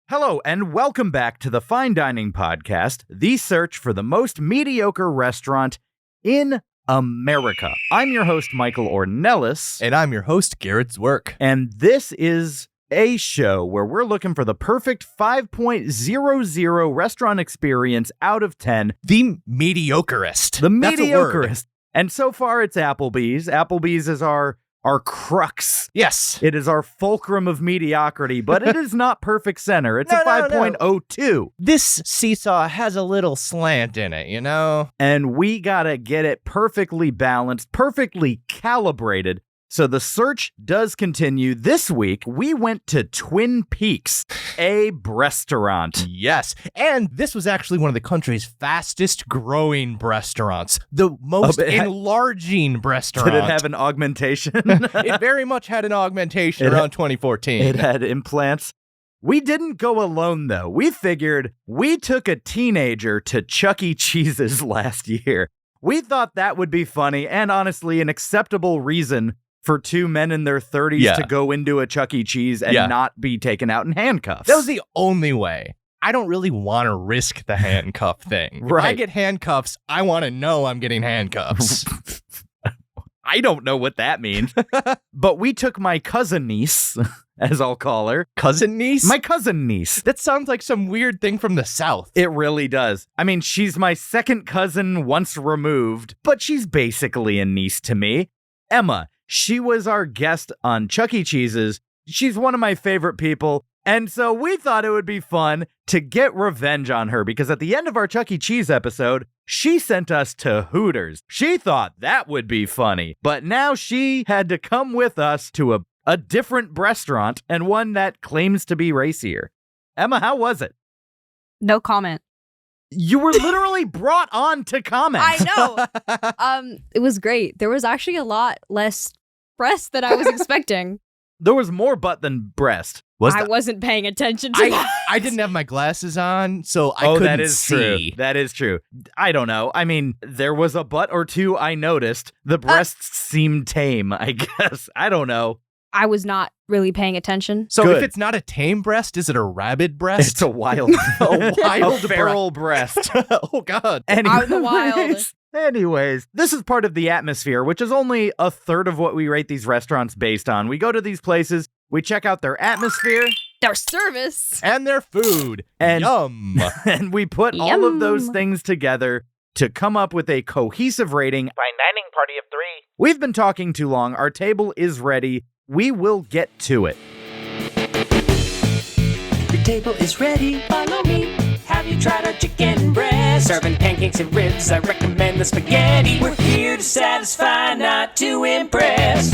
Hello, and welcome back to the Fine Dining Podcast, the search for the most mediocre restaurant in America. I'm your host, Michael Ornelas. And I'm your host, Garrett's Work. And this is a show where we're looking for the perfect 5.00 restaurant experience out of 10. The mediocrest. The mediocrest. And so far, it's Applebee's. Applebee's is our crux. Yes. It is our fulcrum of mediocrity, but it is not perfect center. It's a 5.02. This seesaw has a little slant in it, you know? And we gotta get it perfectly balanced, perfectly calibrated. So the search does continue. This week, we went to Twin Peaks, a Breastaurant. Yes. And this was actually one of the country's fastest growing restaurants. The most enlarging restaurant. Did it have an augmentation? It very much had an augmentation around 2014. It had implants. We didn't go alone, though. We figured we took a teenager to Chuck E. Cheese's last year. We thought that would be funny and honestly an acceptable reason for two men in their 30s to go into a Chuck E. Cheese and not be taken out in handcuffs. That was the only way. I don't really want to risk the handcuff thing. Right. If I get handcuffs, I want to know I'm getting handcuffs. I don't know what that means. But we took my cousin niece, as I'll call her. Cousin niece? My cousin niece. That sounds like some weird thing from the South. It really does. I mean, she's my second cousin once removed, but she's basically a niece to me. Emma. She was our guest on Chuck E. Cheese's. She's one of my favorite people. And so we thought it would be fun to get revenge on her because at the end of our Chuck E. Cheese episode, she sent us to Hooters. She thought that would be funny. But now she had to come with us to a different restaurant and one that claims to be racier. Emma, how was it? No comment. You were literally brought on to comment. I know. It was great. There was actually a lot less breast than I was expecting. There was more butt than breast. I wasn't paying attention to that. I didn't have my glasses on, so I couldn't see. True. That is true. I don't know. I mean, there was a butt or two I noticed. The breasts seemed tame, I guess. I don't know. I was not really paying attention. So if it's not a tame breast, is it a rabid breast? It's a wild, a feral breast. Oh, God. Out in the wild. Anyways, this is part of the atmosphere, which is only a third of what we rate these restaurants based on. We go to these places, we check out their atmosphere, their service, and their food. And, Yum. And we put all of those things together to come up with a cohesive rating. Fine dining party of 3. We've been talking too long. Our table is ready. We will get to it. Your table is ready. Follow me. Have you tried our chicken breast? Serving pancakes and ribs, I recommend the spaghetti. We're here to satisfy, not to impress.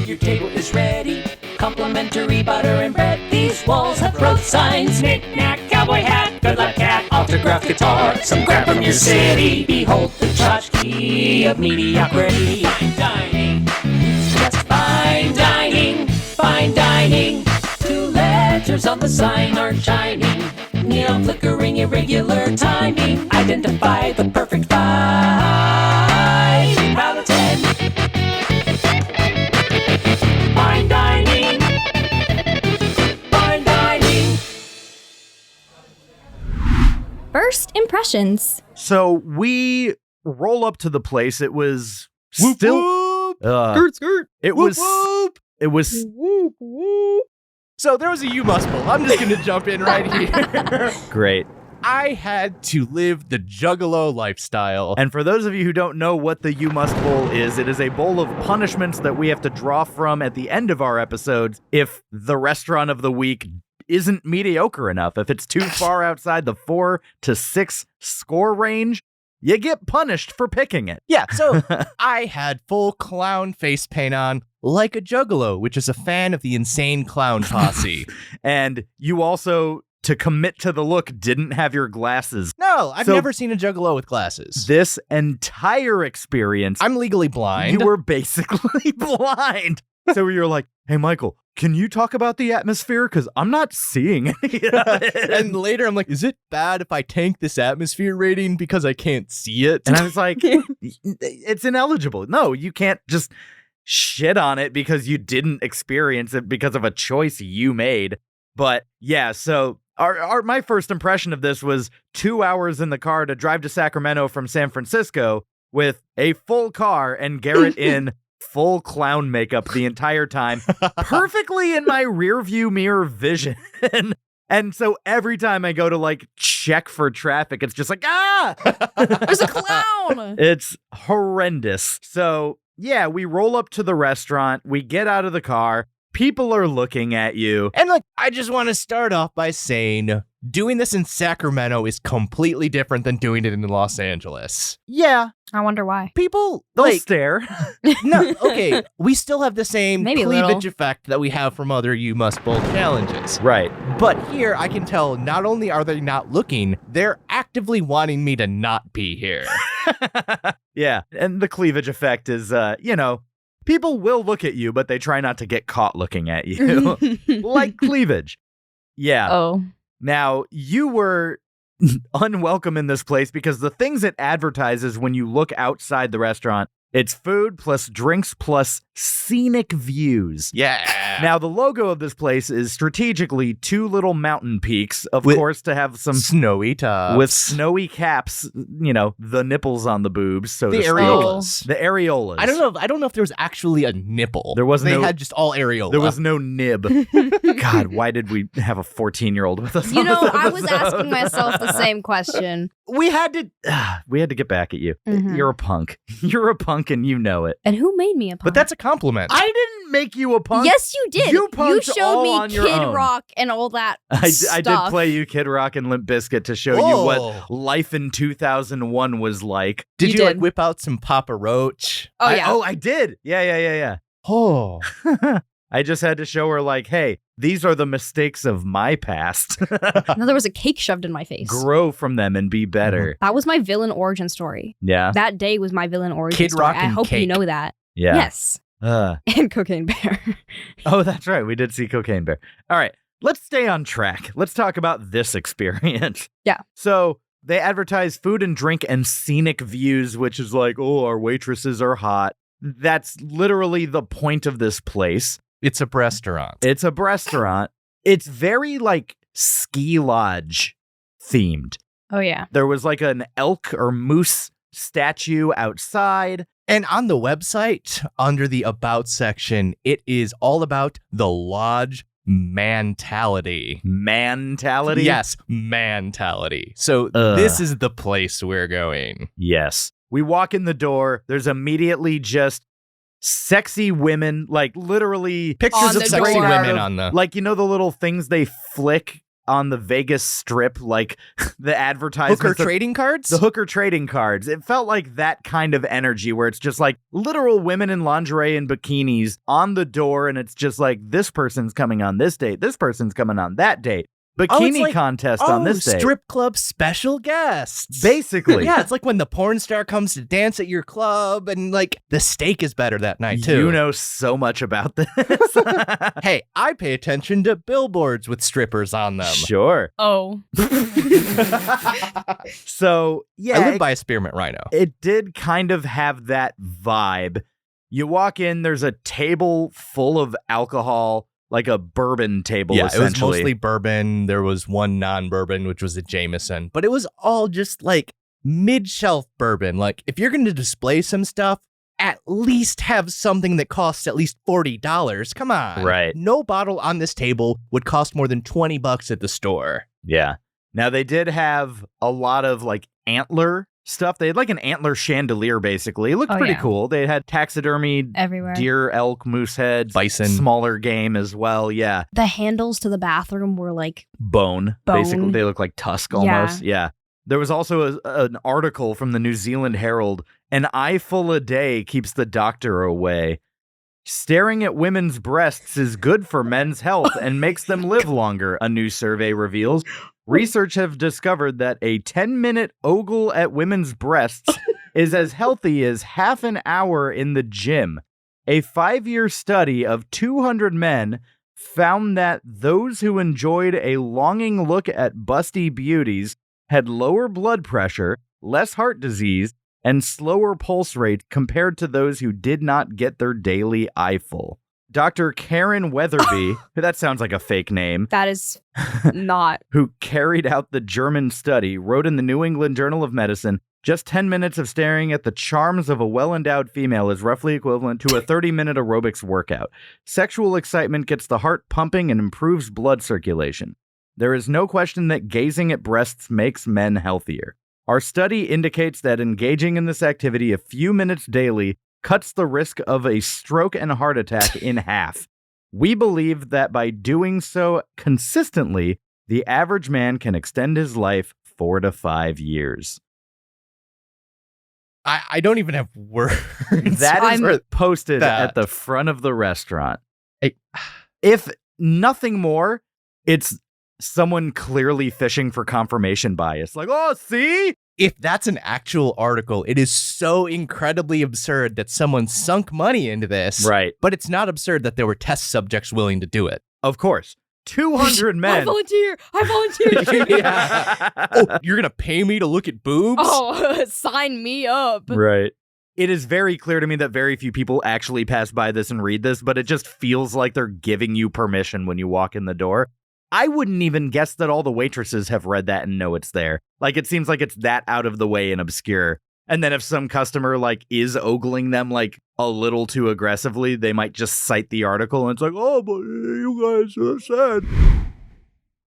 Your table is ready. Complimentary butter and bread. These walls have road signs. Knick-knack, cowboy hat, good luck cat, autographed guitar, some crap from your city. Behold the tchotchke of mediocrity. Fine dining, just fine dining, fine dining. 2 letters on the sign aren't shining. Neon flickering, irregular timing. Identify the perfect 5 out of 10. Fine dining. Fine dining. First impressions. So we roll up to the place. It was Whoop, still... whoop. Skirt. It Whoop, was... whoop. It was... Whoop, whoop. So there was a You Must Bowl. I'm just going to jump in right here. Great. I had to live the Juggalo lifestyle. And for those of you who don't know what the You Must Bowl is, it is a bowl of punishments that we have to draw from at the end of our episodes if the restaurant of the week isn't mediocre enough. If it's too far outside the 4 to 6 score range, you get punished for picking it. Yeah, so I had full clown face paint on, like a Juggalo, which is a fan of the Insane Clown Posse. And you also, to commit to the look, didn't have your glasses. No, I've never seen a Juggalo with glasses. This entire experience, I'm legally blind. You were basically blind. So you're like, hey, Michael, can you talk about the atmosphere? Because I'm not seeing any of it. And later I'm like, is it bad if I tank this atmosphere rating because I can't see it? And I was like, it's ineligible. No, you can't just shit on it because you didn't experience it because of a choice you made. But yeah, so My first impression of this was 2 hours in the car to drive to Sacramento from San Francisco with a full car and Garrett in full clown makeup the entire time, perfectly in my rear view mirror vision. And so every time I go to like check for traffic, it's just like, There's a clown. It's horrendous. So yeah, we roll up to the restaurant. We get out of the car. People are looking at you. And like, I just want to start off by saying doing this in Sacramento is completely different than doing it in Los Angeles. Yeah. I wonder why. People They'll like stare. no, okay. We still have the same Maybe a cleavage little. effect that we have from other You Must Bowl challenges. Right. But here I can tell not only are they not looking, they're actively wanting me to not be here. Yeah. And the cleavage effect is, people will look at you, but they try not to get caught looking at you. Like cleavage. Yeah. Oh. Now, you were unwelcome in this place because the things it advertises when you look outside the restaurant, it's food plus drinks plus scenic views. Yeah. Now, the logo of this place is strategically 2 little mountain peaks, of With course, to have some snowy tops. with snowy caps, the nipples on the boobs, so the to speak. areolas. The areolas. I don't know if there was actually a nipple. There was They no- had just all areola. There was no nib. God, why did we have a 14-year-old with us? You on know, this I was episode? asking myself the same question. We had to get back at you. Mhm. You're a punk. You're a punk, and you know it. And who made me a punk? But that's a compliment. I didn't make you a punk. Yes, you did. You punked showed all me on your Kid own. Rock and all that I stuff. did play you Kid Rock and Limp Bizkit to show you Whoa. what life in 2001 was like. Did You you like did. whip out some Papa Roach? Oh, yeah. I did. Yeah. Oh. I just had to show her, like, hey, these are the mistakes of my past. No, there was a cake shoved in my face. Grow from them and be better. That was my villain origin story. Yeah. That day was my villain origin Kid story. Rock I and hope you cake. know that. Yeah. Yes. And Cocaine Bear. Oh, that's right. We did see Cocaine Bear. All right. Let's stay on track. Let's talk about this experience. Yeah. So they advertise food and drink and scenic views, which is like, oh, our waitresses are hot. That's literally the point of this place. It's a restaurant. It's a restaurant. It's very like ski lodge themed. Oh, yeah. There was like an elk or moose statue outside. And on the website, under the About section, it is all about the lodge mentality. Mentality? Yes, mentality. So Ugh. this is the place we're going. Yes. We walk in the door. There's immediately just sexy women, like literally Pictures On of the sexy door. women on the... like, the little things they flick on the Vegas Strip, like the advertisements. hooker trading cards? The hooker trading cards. It felt like that kind of energy where it's just like literal women in lingerie and bikinis on the door. And it's just like, this person's coming on this date. This person's coming on that date. Bikini like, contest on this date. strip club special guests. Basically. Yeah, it's like when the porn star comes to dance at your club and like the steak is better that night too. You know so much about this. Hey, I pay attention to billboards with strippers on them. Sure. Oh. So, yeah. I live by a spearmint rhino. It did kind of have that vibe. You walk in, there's a table full of alcohol, like a bourbon table, Yeah, it was essentially. mostly bourbon. There was one non-bourbon, which was a Jameson, but it was all just like mid-shelf bourbon. Like if you're going to display some stuff, at least have something that costs at least $40. Come on. Right. No bottle on this table would cost more than $20 at the store. Yeah. Now, they did have a lot of like antler stuff. They had like an antler chandelier, basically. It looked Oh, pretty yeah. cool. They had taxidermy Everywhere. deer, elk, moose heads, Bison. smaller game as well. Yeah. The handles to the bathroom were like, Bone. Basically, they look like tusk almost. Yeah. There was also an article from the New Zealand Herald. An eyeful a day keeps the doctor away. Staring at women's breasts is good for men's health and makes them live longer, a new survey reveals. Research have discovered that a 10-minute ogle at women's breasts is as healthy as half an hour in the gym. A 5-year study of 200 men found that those who enjoyed a longing look at busty beauties had lower blood pressure, less heart disease, and slower pulse rate compared to those who did not get their daily eyeful. Dr. Karen Weatherby, that sounds like a fake name, That is not. who carried out the German study, wrote in the New England Journal of Medicine, just 10 minutes of staring at the charms of a well-endowed female is roughly equivalent to a 30-minute aerobics workout. Sexual excitement gets the heart pumping and improves blood circulation. There is no question that gazing at breasts makes men healthier. Our study indicates that engaging in this activity a few minutes daily cuts the risk of a stroke and heart attack in half. We believe that by doing so consistently, the average man can extend his life 4 to 5 years. I don't even have words. That is posted at the front of the restaurant. Hey. If nothing more, it's someone clearly fishing for confirmation bias. Like, oh, see? If that's an actual article, it is so incredibly absurd that someone sunk money into this. Right. But it's not absurd that there were test subjects willing to do it. Of course. 200 men. I volunteer. Yeah. Oh, you're going to pay me to look at boobs? Oh, sign me up. Right. It is very clear to me that very few people actually pass by this and read this, but it just feels like they're giving you permission when you walk in the door. I wouldn't even guess that all the waitresses have read that and know it's there. Like, it seems like it's that out of the way and obscure. And then if some customer, like, is ogling them, like, a little too aggressively, they might just cite the article and it's like, oh, but you guys are sad.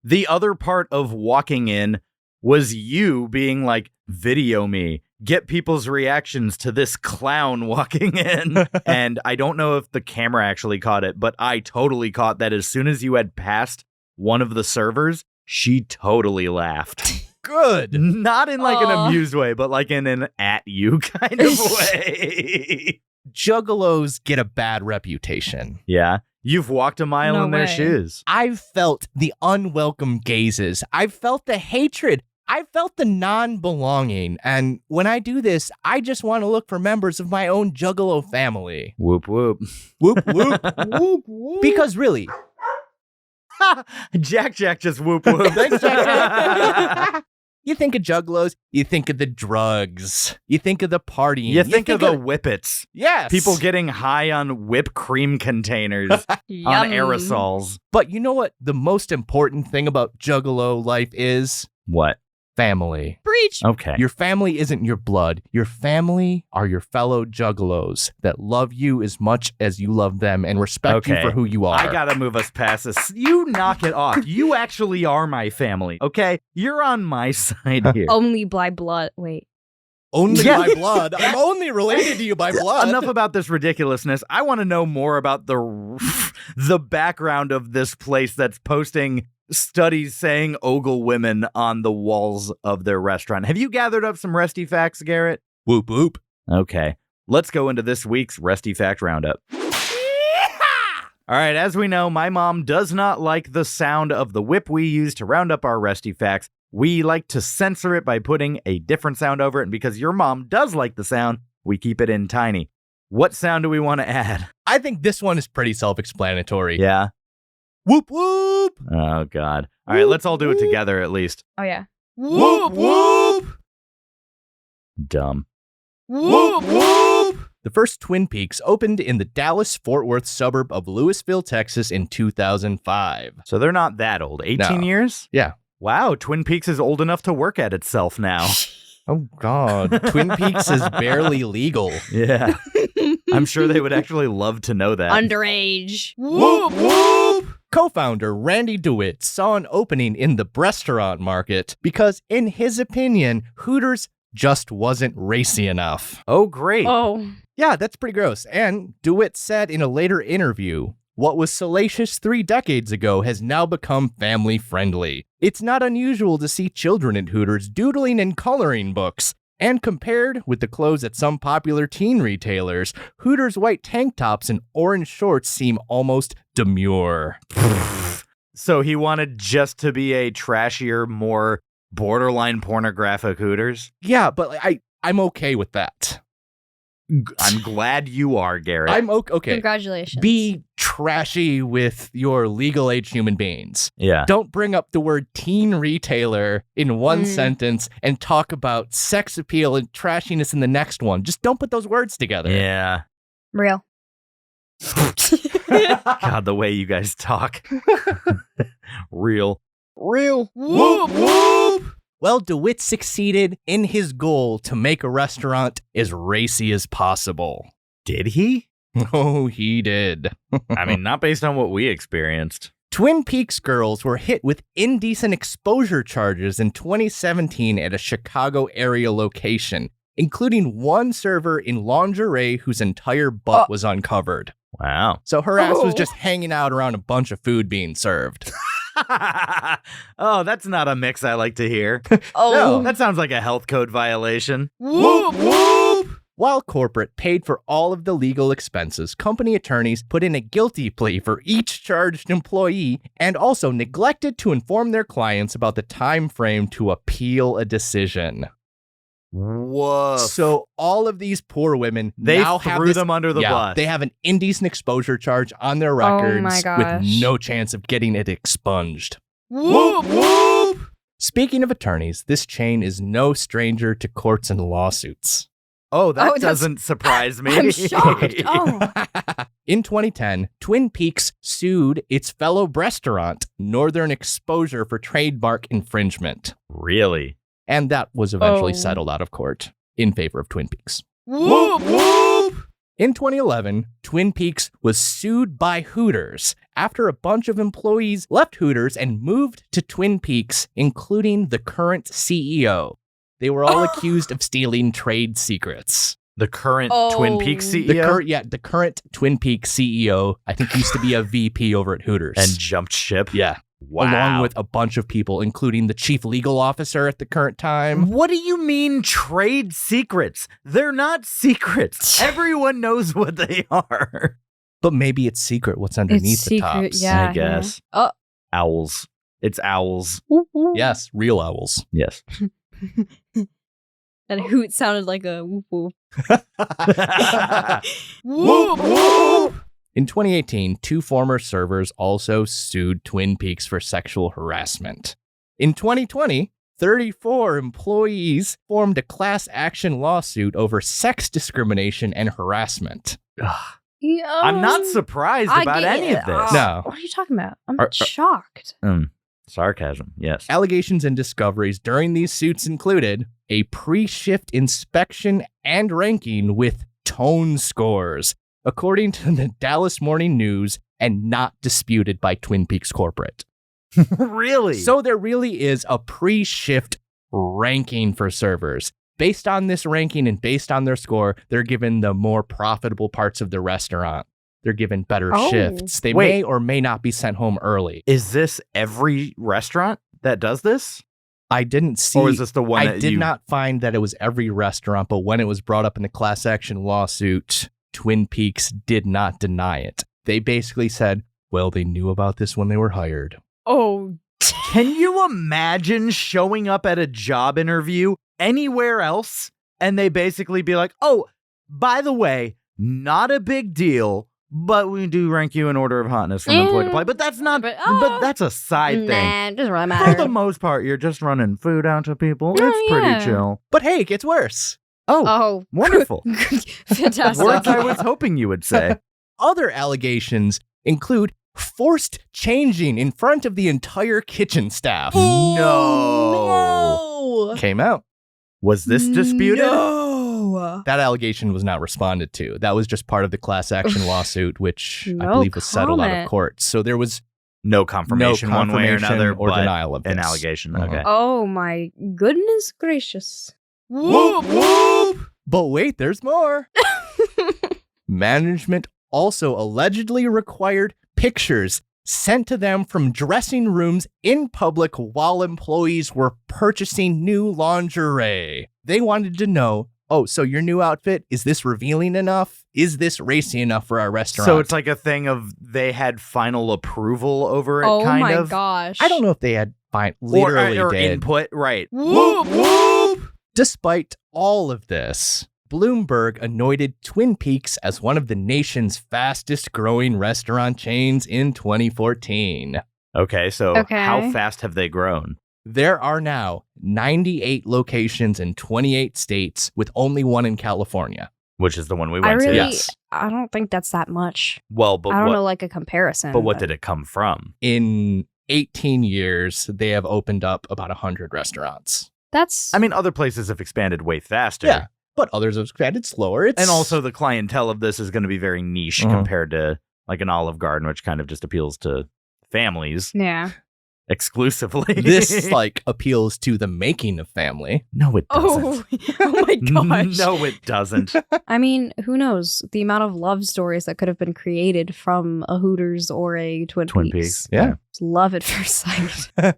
The other part of walking in was you being like, video me, get people's reactions to this clown walking in. And I don't know if the camera actually caught it, but I totally caught that as soon as you had passed one of the servers, she totally laughed. Good. Not in like an amused way, but like in an at you kind of way. Juggalos get a bad reputation. Yeah. You've walked a mile in their shoes. I've felt the unwelcome gazes. I've felt the hatred. I've felt the non-belonging. And when I do this, I just want to look for members of my own Juggalo family. Whoop, whoop. Whoop, whoop. Whoop, whoop. Because really... Jack just whoop, whoop. Thanks, Jack. You think of Juggalos, you think of the drugs, you think of the partying. You think of the whippets. Yes. People getting high on whipped cream containers, on aerosols. But you know what the most important thing about Juggalo life is? What? Family. Preach. Okay. Your family isn't your blood. Your family are your fellow Juggalos that love you as much as you love them and respect you for who you are. I gotta move us past this. You knock it off. You actually are my family, okay? You're on my side here. Only by blood. Wait. Only by blood. I'm only related to you by blood. Enough about this ridiculousness. I want to know more about the background of this place that's posting studies saying ogle women on the walls of their restaurant. Have you gathered up some resty facts, Garrett? Whoop, whoop. Okay. Let's go into this week's Resty Fact Roundup. All right, as we know, my mom does not like the sound of the whip we use to round up our Resty Facts. We like to censor it by putting a different sound over it, and because your mom does like the sound, we keep it in tiny. What sound do we want to add? I think this one is pretty self-explanatory. Yeah? Whoop, whoop. Oh, God. All right, let's all do it together at least. Oh, yeah. Whoop, whoop. Dumb. Whoop, whoop. The first Twin Peaks opened in the Dallas-Fort Worth suburb of Lewisville, Texas in 2005. So they're not that old. 18 years? Yeah. Wow, Twin Peaks is old enough to work at itself now. Oh, God. Twin Peaks is barely legal. Yeah. I'm sure they would actually love to know that. Underage. Whoop, whoop. Co-founder Randy DeWitt saw an opening in the Breastaurant market because, in his opinion, Hooters just wasn't racy enough. Oh, great. Oh. Yeah, that's pretty gross. And DeWitt said in a later interview, what was salacious 3 decades ago has now become family-friendly. It's not unusual to see children at Hooters doodling in coloring books. And compared with the clothes at some popular teen retailers, Hooters' white tank tops and orange shorts seem almost demure. So he wanted just to be a trashier, more borderline pornographic Hooters? Yeah, but I'm okay with that. I'm glad you are, Garrett. I'm okay. Congratulations. Be trashy with your legal age human beings. Yeah. Don't bring up the word teen retailer in one sentence and talk about sex appeal and trashiness in the next one. Just don't put those words together. Yeah. Real. God, the way you guys talk. Real. Whoop, whoop. Well, DeWitt succeeded in his goal to make a restaurant as racy as possible. Did he? Oh, he did. I mean, not based on what we experienced. Twin Peaks girls were hit with indecent exposure charges in 2017 at a Chicago area location, including one server in lingerie whose entire butt was uncovered. Wow. So her ass was just hanging out around a bunch of food being served. Oh, that's not a mix I like to hear. Oh. That sounds like a health code violation. Whoop, whoop! While corporate paid for all of the legal expenses, company attorneys put in a guilty plea for each charged employee and also neglected to inform their clients about the time frame to appeal a decision. Whoa. So all of these poor women They now have threw this, them under the bus. They have an indecent exposure charge on their records my with gosh. no chance of getting it expunged. Whoop, whoop! Speaking of attorneys, this chain is no stranger to courts and lawsuits. Oh, that that's- doesn't surprise me. I'm shocked. Oh. In 2010, Twin Peaks sued its fellow Breastaurant, Northern Exposure, for trademark infringement. Really? And that was eventually Oh. settled out of court in favor of Twin Peaks. Whoop, whoop! In 2011, Twin Peaks was sued by Hooters after a bunch of employees left Hooters and moved to Twin Peaks, including the current CEO. They were all accused of stealing trade secrets. The current Oh. Twin Peaks CEO? The current Twin Peaks CEO, I think used to be a VP over at Hooters. And jumped ship? yeah, Wow. along with a bunch of people, including the chief legal officer at the current time. What do you mean trade secrets? They're not secrets. Everyone knows what they are. But maybe it's secret what's underneath It's the secret, tops. yeah. I guess. Oh. Owls. It's owls. Yes, real owls. Yes. That hoot sounded like a whoop whoop. Whoop, whoop. In 2018, 2 former servers also sued Twin Peaks for sexual harassment. In 2020, 34 employees formed a class action lawsuit over sex discrimination and harassment. I'm not surprised about any of this. No. What are you talking about? I'm Are- shocked. Sarcasm, yes. Allegations and discoveries during these suits included a pre-shift inspection and ranking with tone scores, according to the Dallas Morning News, and not disputed by Twin Peaks corporate. Really? So there really is a pre-shift ranking for servers. Based on this ranking and based on their score, they're given the more profitable parts of the restaurant. They're given better Oh. shifts. They Wait. may or may not be sent home early. Is this every restaurant that does this? I didn't see. Or is this the one I that did you... not find that it was every restaurant, but when it was brought up in the class action lawsuit, Twin Peaks did not deny it. They basically said, well, they knew about this when they were hired. Oh. Can you imagine showing up at a job interview anywhere else and they basically be like, oh, by the way, not a big deal, but we do rank you in order of hotness from employee to employee. But that's not, But, but that's a side thing. Nah, it doesn't really For matter. the most part, you're just running food out to people. Oh, It's pretty yeah. chill. But hey, it gets worse. Oh, Oh. wonderful. Fantastic. Words I was hoping you would say. Other allegations include forced changing in front of the entire kitchen staff. No. Came out. Was this disputed? No. That allegation was not responded to. That was just part of the class action lawsuit, which I No believe was settled out of comment. court. So there was No confirmation, no one way or confirmation another, or but denial of an this. allegation. Uh-huh. Okay. Oh my goodness gracious. Whoop, whoop. But wait, there's more. Management also allegedly required pictures sent to them from dressing rooms in public while employees were purchasing new lingerie. They wanted to know, oh, so your new outfit, is this revealing enough? Is this racy enough for our restaurant? So it's like a thing of they had final approval over it, Oh kind my of. gosh. I don't know if they had literally or did. input, right? Whoop, whoop. Despite all of this, Bloomberg anointed Twin Peaks as one of the nation's fastest growing restaurant chains in 2014. Okay, so Okay. how fast have they grown? There are now 98 locations in 28 states, with only one in California. which is the one we I went to. really, Yes. I don't think that's that much. Well, but I don't what, know, like a comparison. but what did it come from? In 18 years, they have opened up about 100 restaurants. That's. I mean, other places have expanded way faster. Yeah, but others have expanded slower. And also the clientele of this is going to be very niche Mhm. compared to like an Olive Garden, which kind of just appeals to families yeah. exclusively. this like appeals to the making of family. No, it doesn't. Oh my gosh. No, it doesn't. I mean, who knows? The amount of love stories that could have been created from a Hooters or a Twin Peaks. Yeah. It's love at first sight.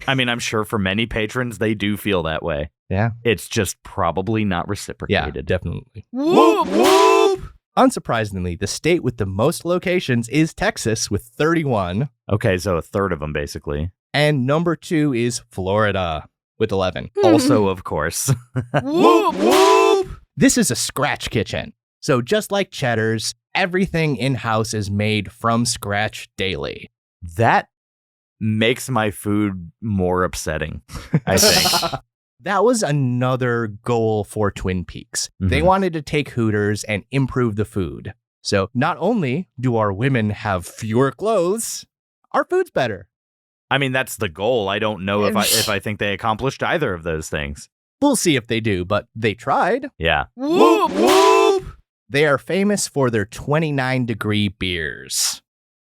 I mean, I'm sure for many patrons, they do feel that way. Yeah. It's just probably not Yeah, reciprocated. definitely. Whoop, whoop. Unsurprisingly, the state with the most locations is Texas with 31. Okay, so a third of them, basically. And number 2 is Florida with 11. Also, of course. Whoop, whoop. This is a scratch kitchen. So just like Cheddar's, everything in-house is made from scratch daily. That makes my food more upsetting, I think. That was another goal for Twin Peaks. They Mhm. wanted to take Hooters and improve the food. So not only do our women have fewer clothes, our food's better. I mean, that's the goal. I don't know if I think they accomplished either of those things. We'll see if they do, but they tried. Yeah. Whoop, whoop. They are famous for their 29-degree beers.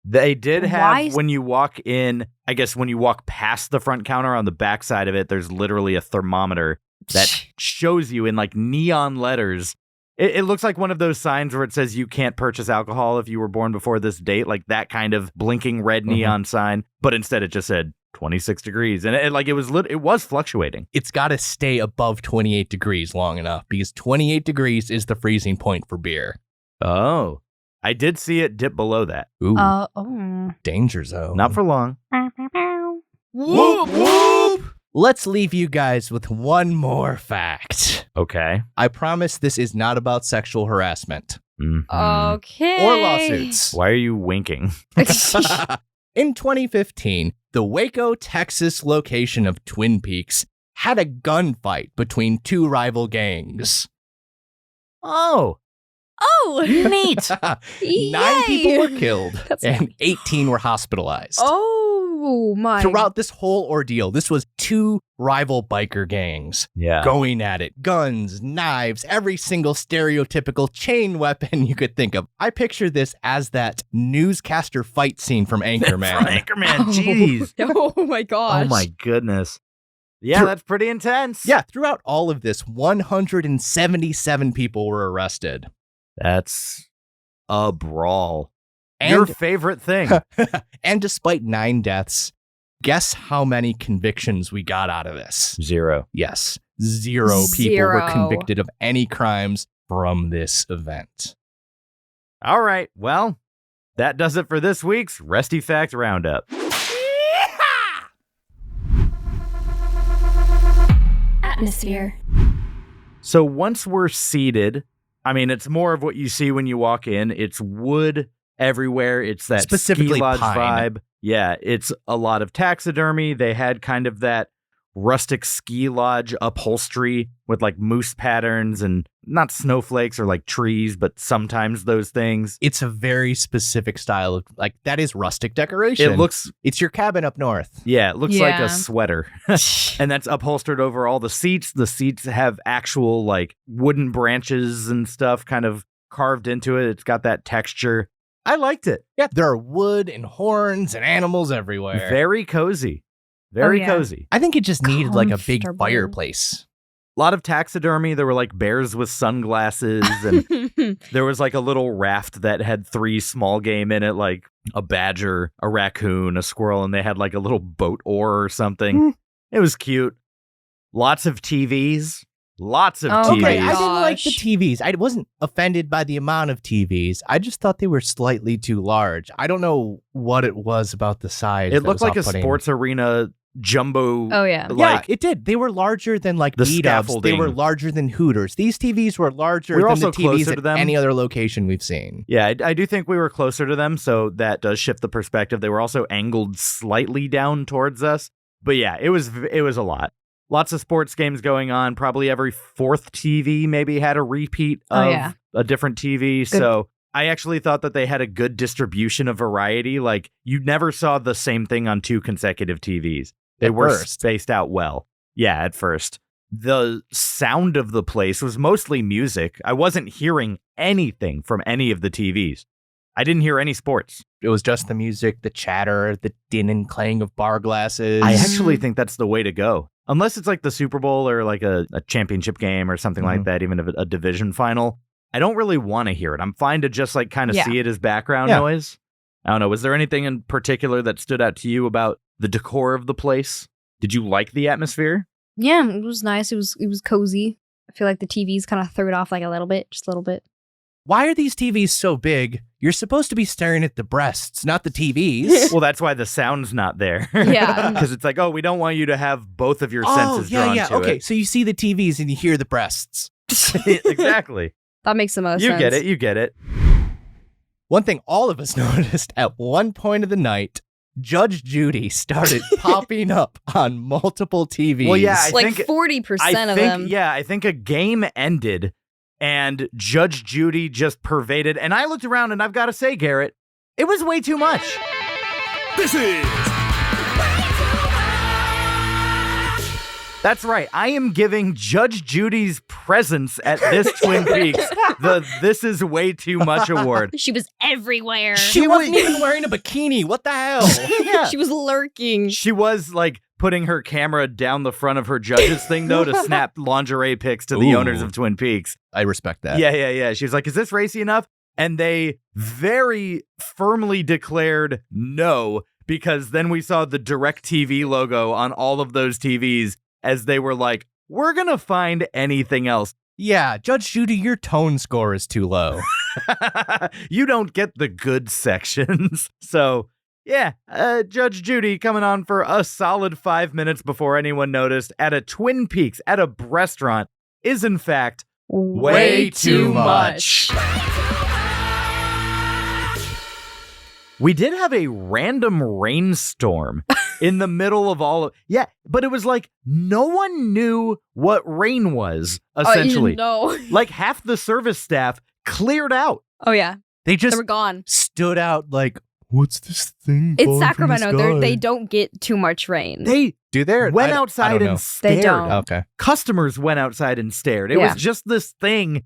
They did have, Why is- when you walk in, I guess when you walk past the front counter on the back side of it, there's literally a thermometer that shows you in like neon letters. It looks like one of those signs where it says you can't purchase alcohol if you were born before this date, like that kind of blinking red neon sign. But instead it just said 26 degrees. And it was fluctuating. It's got to stay above 28 degrees long enough because 28 degrees is the freezing point for beer. Oh, I did see it dip below that. Ooh, Oh. danger zone. Not for long. Whoop, whoop. Let's leave you guys with one more fact. Okay. I promise this is not about sexual harassment Mhm. Okay. or lawsuits. Why are you winking? In 2015, the Waco, Texas location of Twin Peaks had a gunfight between two rival gangs. Oh, Oh. neat. 9 people were killed That's and 18 were hospitalized. Oh my. Throughout this whole ordeal, this was 2 rival biker gangs Yeah. going at it. Guns, knives, every single stereotypical chain weapon you could think of. I picture this as that newscaster fight scene from Anchorman. Anchorman, jeez. Oh my gosh. Oh my goodness. Yeah, that's pretty intense. Yeah, throughout all of this, 177 people were arrested. That's a brawl. And, Your favorite thing. and despite 9 deaths, guess how many convictions we got out of this? 0. Yes, 0 people were 0. convicted of any crimes from this event. All right. Well, that does it for this week's Resty Fact Roundup. Atmosphere. So once we're seated, I mean, it's more of what you see when you walk in. It's wood everywhere. It's that Specifically ski lodge pine. vibe. Yeah, it's a lot of taxidermy. They had kind of that rustic ski lodge upholstery with like moose patterns and not snowflakes or like trees, but sometimes those things. It's a very specific style of, like, that is rustic decoration. It looks, It's your cabin up north. yeah, it looks like Yeah. a sweater. And that's upholstered over all the seats. The seats have actual like wooden branches and stuff kind of carved into it. It's got that texture. I liked it. Yeah, there are wood and horns and animals everywhere. Very cozy. Very yeah. cozy. I think it just needed like a big Comfortable. fireplace. A lot of taxidermy. There were like bears with sunglasses, and there was like a little raft that had 3 small game in it, like a badger, a raccoon, a squirrel, and they had like a little boat oar or something. It was cute. Lots of TVs. Lots of Oh TVs. my Okay, I didn't like the gosh. TVs. I wasn't offended by the amount of TVs. I just thought they were slightly too large. I don't know what it was about the size. It that looked was like a off-putting. sports arena jumbo. Oh yeah. Yeah, like- it did. They were larger than like The B-dubs. They were scaffolding. larger than Hooters. These TVs were larger We were than the also closer TVs to at them. any other location we've seen. Yeah, I do think we were closer to them, so that does shift the perspective. They were also angled slightly down towards us. But yeah, it was a lot. Lots of sports games going on. Probably every fourth TV maybe had a repeat of a different TV. Good. So I actually thought that they had a good distribution of variety. Like, you never saw the same thing on 2 consecutive TVs. They were spaced out well. Yeah, at first. The sound of the place was mostly music. I wasn't hearing anything from any of the TVs. I didn't hear any sports. It was just the music, the chatter, the din and clang of bar glasses. I actually think that's the way to go. Unless it's like the Super Bowl or like a championship game or something like that, even if a division final. I don't really want to hear it. I'm fine to just like kind of see it as background noise. I don't know. Was there anything in particular that stood out to you about the decor of the place? Did you like the atmosphere? Yeah, it was nice. It was cozy. I feel like the TVs kind of threw it off like a little bit, just a little bit. Why are these TVs so big? You're supposed to be staring at the breasts, not the TVs. Well, that's why the sound's not there. Yeah. Because it's like, oh, we don't want you to have both of your senses drawn to it. Okay, so you see the TVs and you hear the breasts. Exactly. That makes the most sense. You get it. One thing all of us noticed at one point of the night, Judge Judy started popping up on multiple TVs. Well, yeah, I like think 40% of them. Yeah, I think a game ended and Judge Judy just pervaded. And I looked around and I've got to say, Garrett, it was way too much. This is... That's right. I am giving Judge Judy's presence at this Twin Peaks the This Is Way Too Much award. She was everywhere. She wasn't even wearing a bikini. What the hell? Yeah. She was lurking. She was like putting her camera down the front of her judge's thing, though, to snap lingerie pics to the owners of Twin Peaks. I respect that. Yeah. She was like, is this racy enough? And they very firmly declared no, because then we saw the DirecTV logo on all of those TVs as they were like, we're going to find anything else. Yeah, Judge Judy, your tone score is too low. You don't get the good sections. So, yeah, Judge Judy coming on for a solid 5 minutes before anyone noticed at a Twin Peaks, at a Breastaurant, is in fact way too much. We did have a random rainstorm in the middle of all of... Yeah, but it was like no one knew what rain was, essentially. No. Like half the service staff cleared out. Oh, yeah. They just were gone. Stood out like, what's this thing? It's Sacramento. They don't get too much rain. They do there? went outside and stared. They don't. Okay. Customers went outside and stared. It was just this thing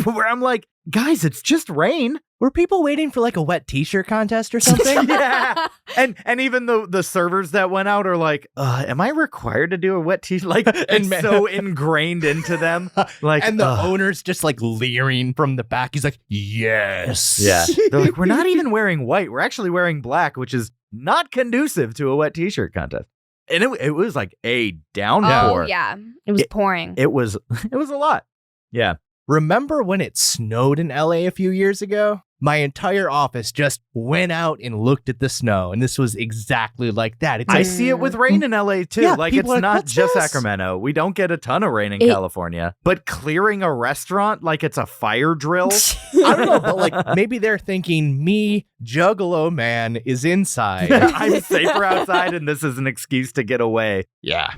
where I'm like, guys, it's just rain. Were people waiting for like a wet t-shirt contest or something? Yeah. And even the servers that went out are like, am I required to do a wet t-shirt? Like, it's so ingrained into them. Like, and the owner's just like leering from the back. He's like, yes. Yeah. They're like, we're not even wearing white. We're actually wearing black, which is not conducive to a wet t-shirt contest. And it was like a downpour. Oh, yeah. It was pouring. It was a lot. Yeah. Remember when it snowed in LA a few years ago? My entire office just went out and looked at the snow, and this was exactly like that. It's I like, see it with rain in LA too. Yeah, like, it's like, not just this? Sacramento. We don't get a ton of rain in California, but clearing a restaurant like it's a fire drill. I don't know, but like maybe they're thinking me, Juggalo Man, is inside. I'm safer outside, and this is an excuse to get away. Yeah.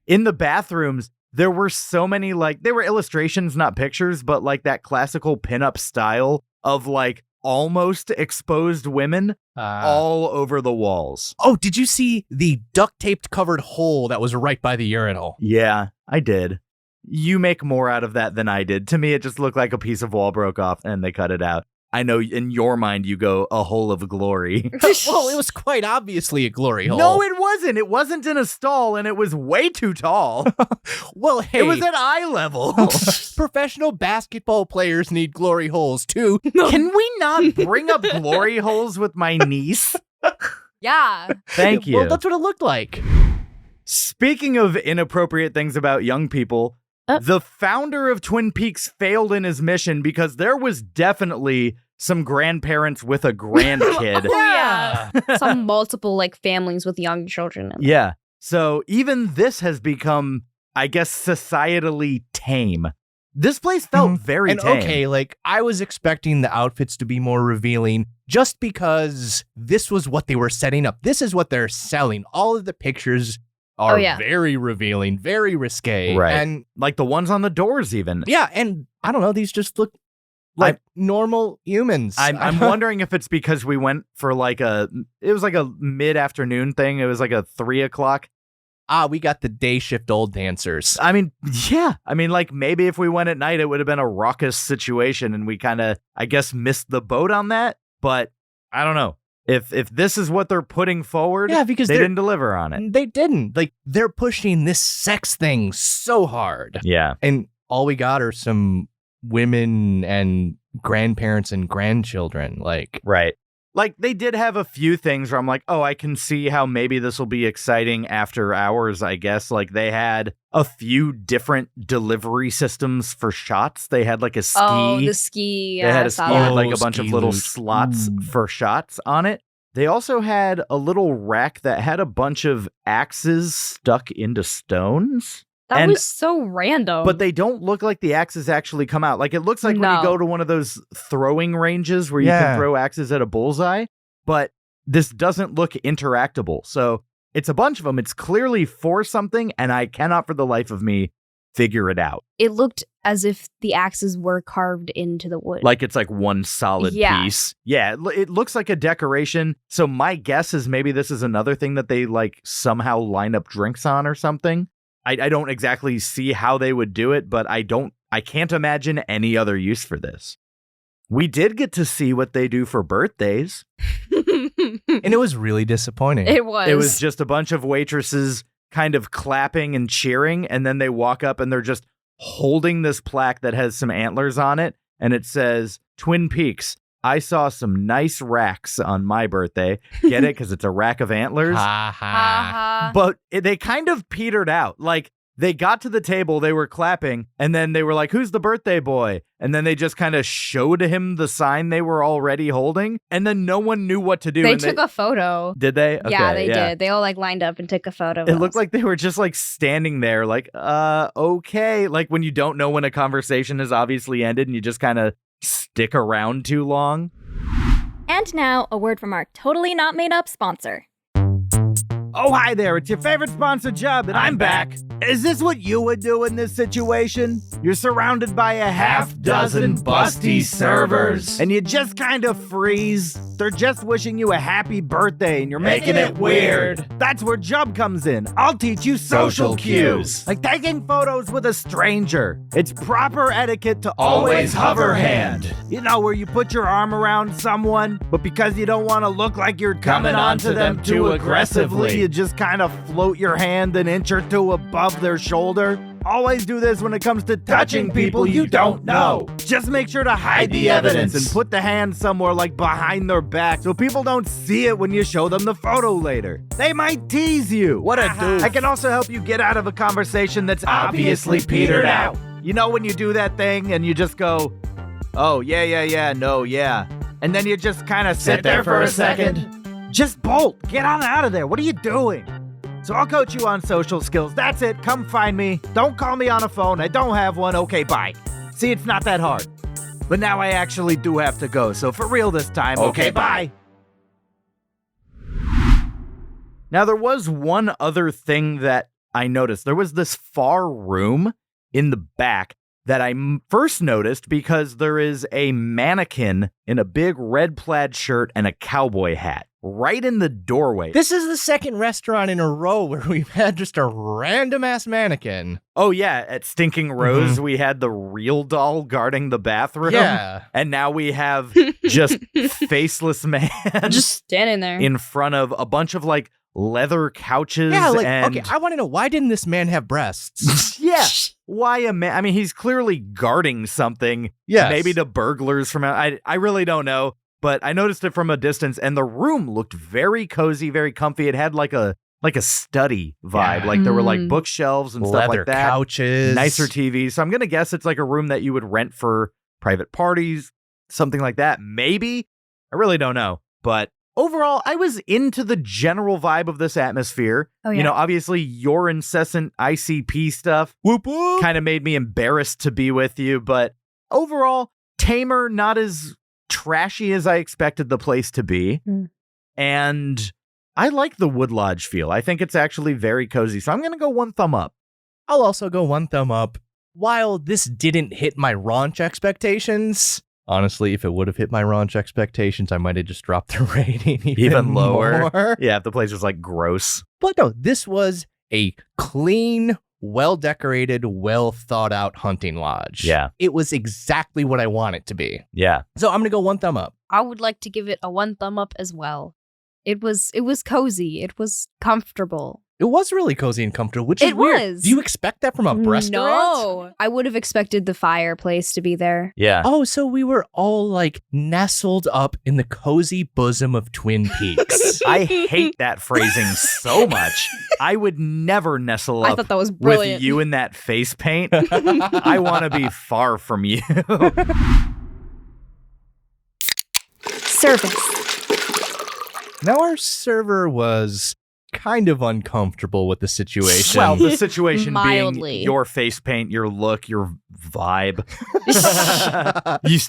In the bathrooms, there were so many, like, they were illustrations, not pictures, but like that classical pinup style of like almost exposed women all over the walls. Oh, did you see the duct taped covered hole that was right by the urinal? Yeah, I did. You make more out of that than I did. To me, it just looked like a piece of wall broke off and they cut it out. I know in your mind you go, a hole of glory. Well, it was quite obviously a glory hole. No, it wasn't. It wasn't in a stall, and it was way too tall. Well, hey. It was at eye level. Professional basketball players need glory holes, too. Can we not bring up glory holes with my niece? Yeah. Thank you. Well, that's what it looked like. Speaking of inappropriate things about young people, the founder of Twin Peaks failed in his mission because there was definitely some grandparents with a grandkid. Oh, yeah. Some multiple like families with young children. Yeah. So even this has become, I guess, societally tame. This place felt very tame. Okay, like I was expecting the outfits to be more revealing just because this was what they were setting up. This is what they're selling. All of the pictures are yeah. very revealing, very risque. Right. And Like the ones on the doors even. yeah, and I don't know, these just look like normal humans. I'm wondering if it's because we went for it was like a mid-afternoon thing. It was like a 3 o'clock. We got the day shift old dancers. I mean, yeah. I mean, like maybe if we went at night, it would have been a raucous situation and we kind of, I guess, missed the boat on that. But I don't know. If this is what they're putting forward, Yeah, because they they're- didn't deliver on it. They didn't. Like, they're pushing this sex thing so hard. Yeah. And all we got are some women and grandparents and grandchildren. Like, Right. Like they did have a few things where I'm like, oh, I can see how maybe this will be exciting after hours, I guess. Like they had a few different delivery systems for shots. They had like a ski. Oh, the ski. They had a ski with like a Oh, bunch of ski little loop. slots Ooh. for shots on it. They also had a little rack that had a bunch of axes stuck into stones. That And- was so random. But they don't look like the axes actually come out. Like it looks like when you No. go to one of those throwing ranges where you Yeah. can throw axes at a bullseye, but this doesn't look interactable. So it's a bunch of them. It's clearly for something, and I cannot for the life of me figure it out. It looked as if the axes were carved into the wood. Like it's like one solid Yeah. piece. Yeah, it looks like a decoration. So my guess is maybe this is another thing that they like somehow line up drinks on or something. I don't exactly see how they would do it, but I can't imagine any other use for this. We did get to see what they do for birthdays. and it was really disappointing. It was. It was just a bunch of waitresses kind of clapping and cheering, and then they walk up and they're just holding this plaque that has some antlers on it, and it says, Twin Peaks, I saw some nice racks on my birthday. Get it? Because it's a rack of antlers. Ha ha. Ha But they kind of petered out. Like, they got to the table, they were clapping, and then they were like, who's the birthday boy? And then they just kind of showed him the sign they were already holding, and then no one knew what to do. They and took a photo. Did they? Yeah, Okay, they did. They all like lined up and took a photo. It looked like they were just like standing there, like, okay. Like when you don't know when a conversation has obviously ended and you just kind of stick around too long. And now, a word from our totally not made up sponsor. Oh, hi there. It's your favorite sponsor, Job, and I'm back. Is this what you would do in this situation? You're surrounded by a half dozen busty servers, and you just kind of freeze. They're just wishing you a happy birthday, and you're making it weird. That's where Job comes in. I'll teach you social cues, like taking photos with a stranger. It's proper etiquette to always hover hand. You know, where you put your arm around someone, but because you don't want to look like you're coming onto them too aggressively, you just kind of float your hand an inch or two above their shoulder. Always do this when it comes to touching people you don't know. Just make sure to hide the evidence and put the hand somewhere like behind their back so people don't see it when you show them the photo later. They might tease you. What a doof. I can also help you get out of a conversation that's obviously petered out. You know when you do that thing and you just go, oh, yeah, no, yeah. And then you just kind of sit there for a second. Just bolt. Get on out of there. What are you doing? So I'll coach you on social skills. That's it. Come find me. Don't call me on a phone. I don't have one. Okay, bye. See, it's not that hard. But now I actually do have to go. So for real this time. Okay, bye. Now, there was one other thing that I noticed. There was this far room in the back that I first noticed because there is a mannequin in a big red plaid shirt and a cowboy hat right in the doorway. This is the second restaurant in a row where we've had just a random ass mannequin. Oh, yeah. At Stinking Rose, we had the real doll guarding the bathroom. Yeah. And now we have just faceless man just standing there. in front of a bunch of like leather couches. Yeah, like, and okay, I want to know, why didn't this man have breasts? yeah. Why a man? I mean, he's clearly guarding something. Yes. Maybe to burglars from out. I really don't know. But I noticed it from a distance, and the room looked very cozy, very comfy. It had like a study vibe. Yeah. Like there were like bookshelves and stuff Leather like that. couches. Nicer TVs. So I'm going to guess it's like a room that you would rent for private parties, something like that. Maybe. I really don't know. But overall, I was into the general vibe of this atmosphere. Oh, yeah. You know, obviously your incessant ICP stuff Whoop whoop. kind of made me embarrassed to be with you. But overall, tamer, not as trashy as I expected the place to be. Mm. And I like the Wood Lodge feel. I think it's actually very cozy. So I'm going to go 1 thumb up. I'll also go 1 thumb up. While this didn't hit my raunch expectations, honestly, if it would have hit my raunch expectations, I might have just dropped the rating even lower. more. Yeah, if the place was like gross. But no, this was a clean, well-decorated, well-thought-out hunting lodge. Yeah. It was exactly what I want it to be. Yeah. So I'm going to go 1 thumb up. I would like to give it a 1 thumb up as well. It was cozy. It was comfortable. It was really cozy and comfortable, which is It weird. was. Do you expect that from a Breastaurant? No. I would have expected the fireplace to be there. Yeah. Oh, so we were all like nestled up in the cozy bosom of Twin Peaks. I hate that phrasing so much. I would never nestle I up thought that was brilliant. with you in that face paint. I want to be far from you. Service. Now our server was kind of uncomfortable with the situation. Well, the situation Mildly. being your face paint, your look, your vibe.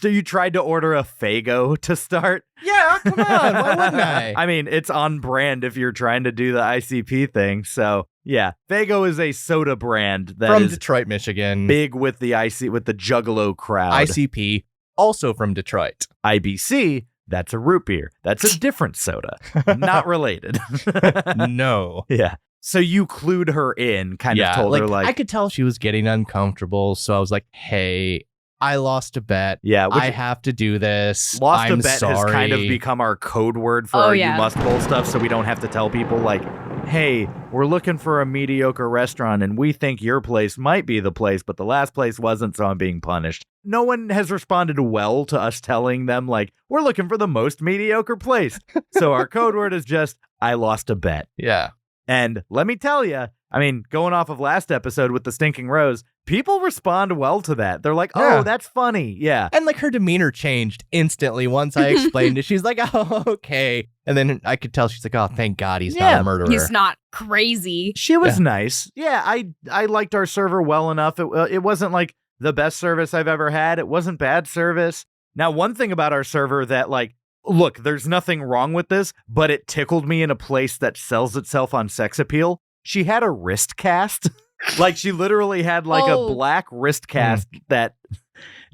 You tried to order a Faygo to start. yeah, come on, why wouldn't I? I mean, it's on brand if you're trying to do the ICP thing. So yeah, Faygo is a soda brand that From is Detroit, Michigan. big with the Juggalo crowd. ICP, also from Detroit. IBC, that's a root beer. That's a different soda. Not related. No. Yeah. So you clued her in, kind of told her like, I could tell she was getting uncomfortable, so I was like, hey, I lost a bet. yeah, which I have to do this. lost I'm a bet sorry. has kind of become our code word for Oh, our yeah. you must bowl stuff, so we don't have to tell people like, hey, we're looking for a mediocre restaurant and we think your place might be the place, but the last place wasn't, so I'm being punished. No one has responded well to us telling them like, we're looking for the most mediocre place. So our code word is just, I lost a bet. Yeah. And let me tell you, I mean, going off of last episode with the Stinking Rose, people respond well to that. They're like, oh, Yeah. that's funny. Yeah. And like her demeanor changed instantly once I explained it. She's like, oh, okay. And then I could tell she's like, oh, thank God he's not Yeah, a murderer. He's not crazy. She was nice. Yeah, I liked our server well enough. It wasn't like the best service I've ever had. It wasn't bad service. Now, one thing about our server that like, look, there's nothing wrong with this, but it tickled me in a place that sells itself on sex appeal. She had a wrist cast. Like she literally had like a Oh. black wrist cast that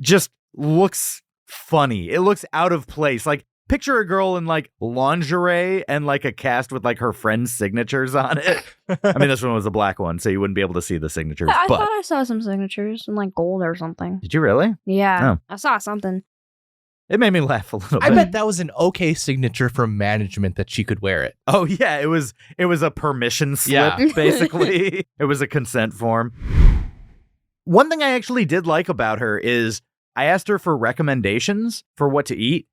just looks funny. It looks out of place. Like picture a girl in like lingerie and like a cast with like her friends' signatures on it. I mean, this one was a black one, so you wouldn't be able to see the signatures. I but thought I saw some signatures in like gold or something. did you really? Yeah, Oh. I saw something. It made me laugh a little I bit. bet that was an okay signature from management that she could wear it. Oh yeah, it was a permission slip, Yeah. basically. It was a consent form. One thing I actually did like about her is I asked her for recommendations for what to eat,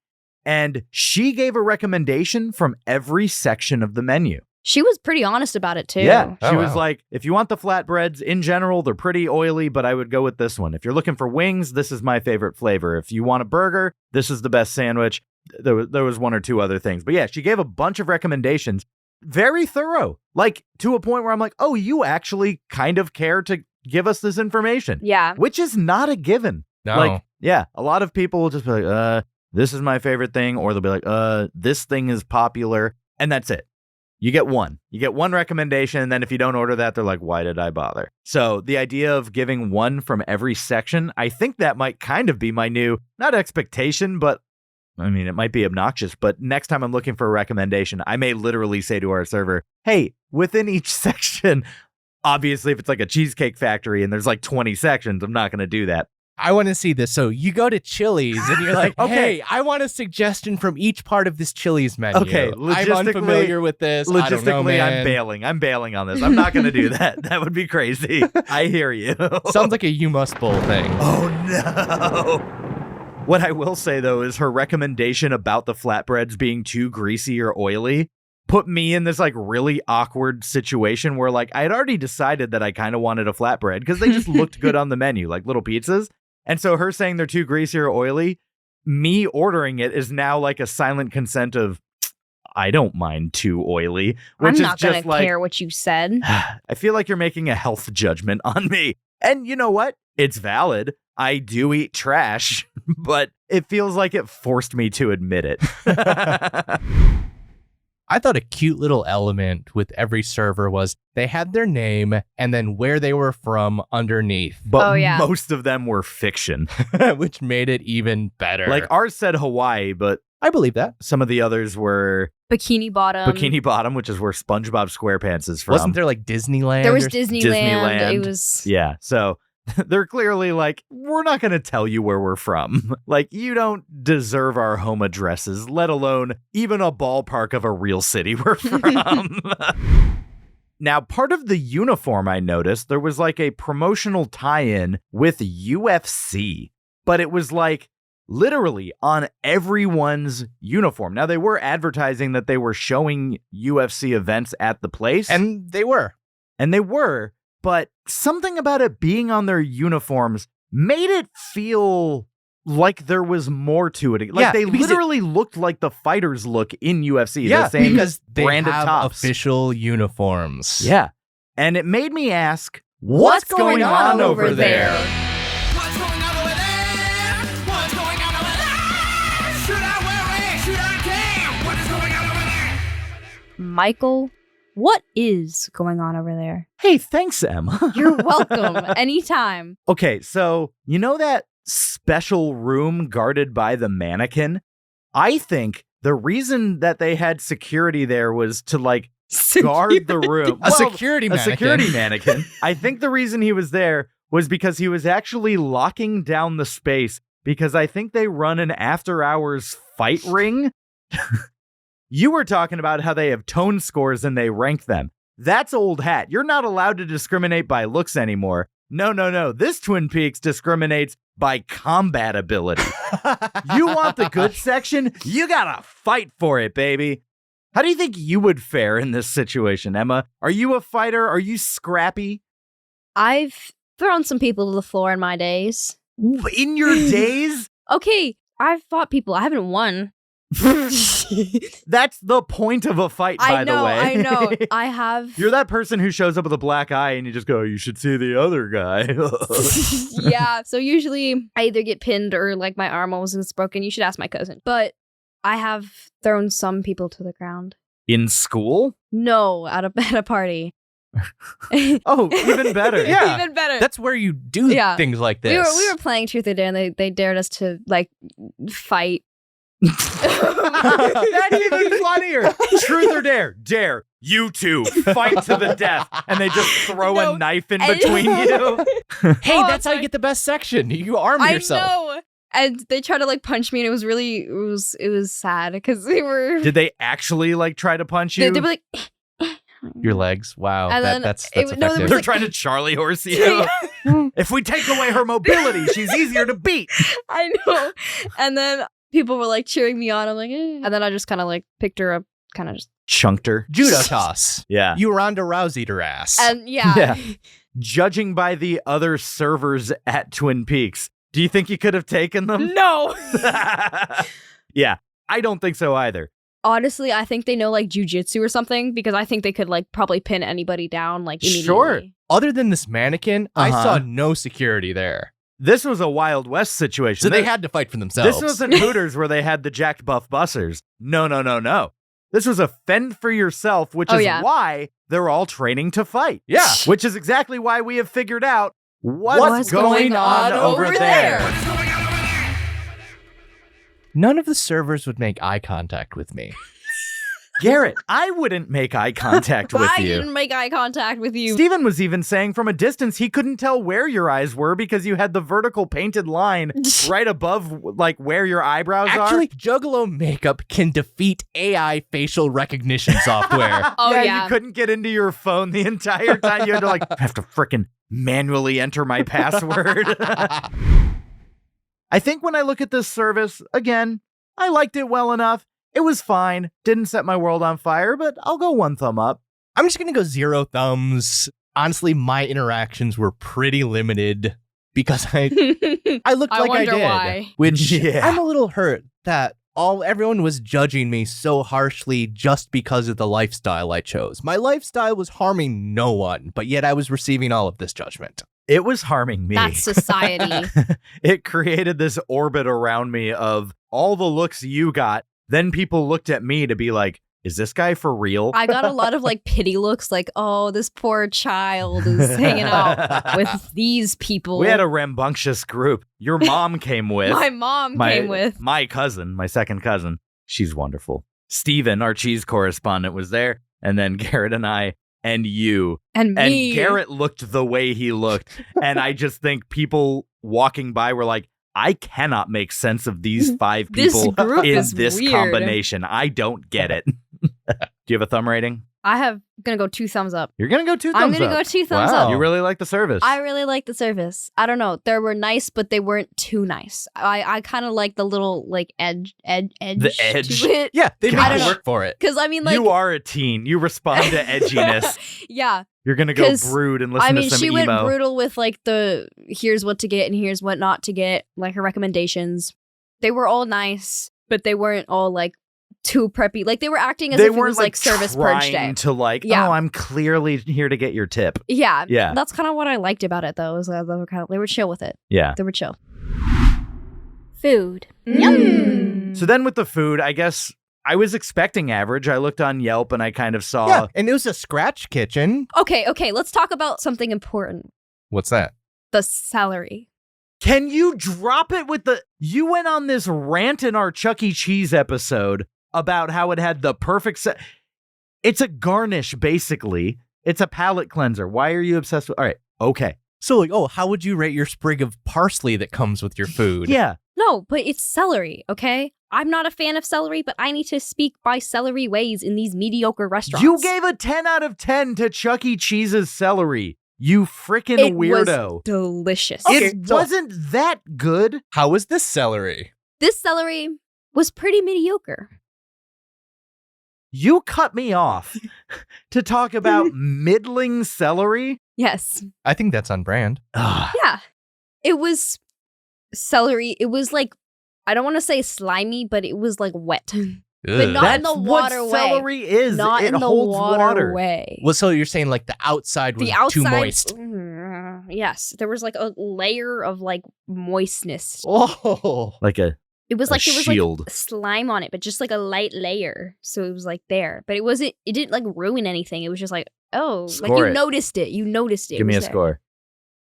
and she gave a recommendation from every section of the menu. She was pretty honest about it too. Yeah, she Oh, was wow. like, if you want the flatbreads, in general, they're pretty oily, but I would go with this one. If you're looking for wings, this is my favorite flavor. If you want a burger, this is the best sandwich. There was one or two other things. But yeah, she gave a bunch of recommendations. Very thorough. Like, to a point where I'm like, oh, you actually kind of care to give us this information. Yeah. Which is not a given. No. Like, yeah, a lot of people will just be like, this is my favorite thing. Or they'll be like, this thing is popular. And that's it. You get one. You get one recommendation, and then if you don't order that, they're like, why did I bother? So the idea of giving one from every section, I think that might kind of be my new, not expectation, but I mean, it might be obnoxious, but next time I'm looking for a recommendation, I may literally say to our server, hey, within each section, obviously if it's like a Cheesecake Factory and there's like 20 sections, I'm not going to do that. I want to see this. So you go to Chili's and you're like, Okay. hey, I want a suggestion from each part of this Chili's menu. Okay, I'm logistically- unfamiliar with this. I don't know, Logistically, man. I'm bailing. I'm bailing on this. I'm not going to do that. That would be crazy. I hear you. Sounds like a you must bowl thing. Oh, no. What I will say, though, is her recommendation about the flatbreads being too greasy or oily put me in this like really awkward situation where like I had already decided that I kind of wanted a flatbread because they just looked good on the menu, like little pizzas. And so her saying they're too greasy or oily, me ordering it is now like a silent consent of, I don't mind too oily, which I'm not is just gonna like, care what you said. I feel like you're making a health judgment on me. And you know what? It's valid. I do eat trash, but it feels like it forced me to admit it. I I thought a cute little element with every server was they had their name and then where they were from underneath. But most of them were fiction. Which made it even better. Like ours said Hawaii, but I believe that. some of the others were Bikini Bottom. Bikini Bottom, which is where SpongeBob SquarePants is from. Wasn't there like Disneyland? There was or- Disneyland. It was. Yeah, so they're clearly like, we're not going to tell you where we're from. Like, you don't deserve our home addresses, let alone even a ballpark of a real city we're from. Now, part of the uniform I noticed, there was like a promotional tie-in with UFC, but it was like literally on everyone's uniform. Now, they were advertising that they were showing UFC events at the place. And they were. But something about it being on their uniforms made it feel like there was more to it. Like they literally looked like the fighters look in UFC. Yeah, the same because they branded have tops. official uniforms. Yeah. And it made me ask, What's going on over there? What's going on over there? What's going on over there? Should I wear it? Should I care? What is going on over there? Michael, what is going on over there? Hey, thanks, Emma. You're welcome. Anytime. Okay, so you know that special room guarded by the mannequin? I think the reason that they had security there was to like guard the room. A security mannequin. A security mannequin. I think the reason he was there was because he was actually locking down the space because I think they run an after-hours fight ring. You were talking about how they have tone scores and they rank them. That's old hat. You're not allowed to discriminate by looks anymore. No. This Twin Peaks discriminates by combat ability. You want the good section? You gotta fight for it, baby. How do you think you would fare in this situation, Emma? Are you a fighter? Are you scrappy? I've thrown some people to the floor in my days. In your days? Okay, I've fought people. I haven't won. That's the point of a fight, by the way. I know. I have. You're that person who shows up with a black eye and you just go, you should see the other guy. Yeah. So usually I either get pinned or like my arm almost gets broken. You should ask my cousin. But I have thrown some people to the ground. In school? No, at a party. Oh, even better. Yeah. Even better. That's where you do things like this. We were playing Truth or Dare and they dared us to like fight. That's even funnier. Truth or dare? Dare. You two fight to the death. And they just throw a knife in between you. Hey, that's how you get the best section. You arm yourself. I know. And they tried to like punch me and it was sad because they were. Did they actually like try to punch you? They were like. Your legs. Wow. And then That's it- no, there effective. was, They're like- trying to Charlie horse you. If we take away her mobility, she's easier to beat. I know. And then people were like cheering me on. I'm like, eh. And then I just kind of like picked her up, kind of just. Chunked her. Judo toss. Yeah. You Ronda Rousey'd her ass. And yeah. Yeah. Judging by the other servers at Twin Peaks, do you think you could have taken them? No. Yeah, I don't think so either. Honestly, I think they know like jujitsu or something because I think they could like probably pin anybody down like immediately. Sure. Other than this mannequin, I Uh-huh. saw no security there. This was a Wild West situation. So they had to fight for themselves. This wasn't Hooters where they had the jacked buff bussers. No. This was a fend for yourself, which is why they're all training to fight. Yeah. Which is exactly why we have figured out what's going on over there. What's going on over there? None of the servers would make eye contact with me. Garrett, I wouldn't make eye contact with I you. didn't make eye contact with you. Steven was even saying from a distance he couldn't tell where your eyes were because you had the vertical painted line right above like where your eyebrows Actually, Juggalo makeup can defeat AI facial recognition software. are. Oh You couldn't get into your phone the entire time. You had to like have to frickin' manually enter my password. I think when I look at this service, again, I liked it well enough. It was fine. Didn't set my world on fire, but I'll go 1 thumb up. I'm just going to go 0 thumbs. Honestly, my interactions were pretty limited because I looked I like I wonder did. why. Which Yeah. I'm a little hurt that everyone was judging me so harshly just because of the lifestyle I chose. My lifestyle was harming no one, but yet I was receiving all of this judgment. It was harming me. That's society. It created this orbit around me of all the looks you got. Then people looked at me to be like, is this guy for real? I got a lot of like pity looks like, oh, this poor child is hanging out with these people. We had a rambunctious group. Your mom came with. My mom came with. My cousin, my second cousin. She's wonderful. Steven, our cheese correspondent, was there. And then Garrett and I and you. And me. And Garrett looked the way he looked. And I just think people walking by were like, I cannot make sense of these 5 people group in is this weird. combination. I don't get it. Do you have a thumb rating? I'm going to go 2 thumbs up. You're going to go 2 thumbs I'm up. going to go 2 thumbs Wow. up. You really like the service. I really like the service. I don't know. They were nice, but they weren't too nice. I kind of like the little like edge The edge. to it. Yeah, they God. made it work for it. Because I mean, like, you are a teen. You respond to edginess. yeah. You're going to go 'Cause, brood and listen I mean, to some she emo. went brutal with like the here's what to get and here's what not to get, like her recommendations. They were all nice, but they weren't all like too preppy. Like they were acting as They if it weren't was like service purge day. trying to like, Yeah. oh, I'm clearly here to get your tip. Yeah, Yeah. That's kind of what I liked about it, though. Was that they were chill with it. Yeah. They were chill. Food. Yum. So then with the food, I guess I was expecting average. I looked on Yelp and I kind of saw Yeah, and it was a scratch kitchen. Okay. Let's talk about something important. What's that? The salary. Can you drop it with the... You went on this rant in our Chuck E. Cheese episode about how it had the perfect... It's a garnish, basically. It's a palate cleanser. Why are you obsessed with... All right, okay. So, like, oh, how would you rate your sprig of parsley that comes with your food? Yeah. No, but it's celery, okay? I'm not a fan of celery, but I need to speak by celery ways in these mediocre restaurants. You gave a 10 out of 10 to Chuck E. Cheese's celery. You freaking it weirdo. Was delicious. Okay, It so- wasn't that good. How was this celery? This celery was pretty mediocre. You cut me off to talk about middling celery. Yes. I think that's on brand. Ugh. Yeah. It was celery. It was like, I don't want to say slimy, but it was like wet. But not Ugh. in the That's water what way. celery is. Not it in the holds water way. Well, so you're saying like the outside was The outside, too moist. Yes, there was like a layer of like moistness. Oh. Like a It was A like there was shield. like slime on it, but just like a light layer. So it was like there, but it wasn't. It didn't like ruin anything. It was just like, oh, like Score you it. noticed it. You noticed it. Give It me a was there. score.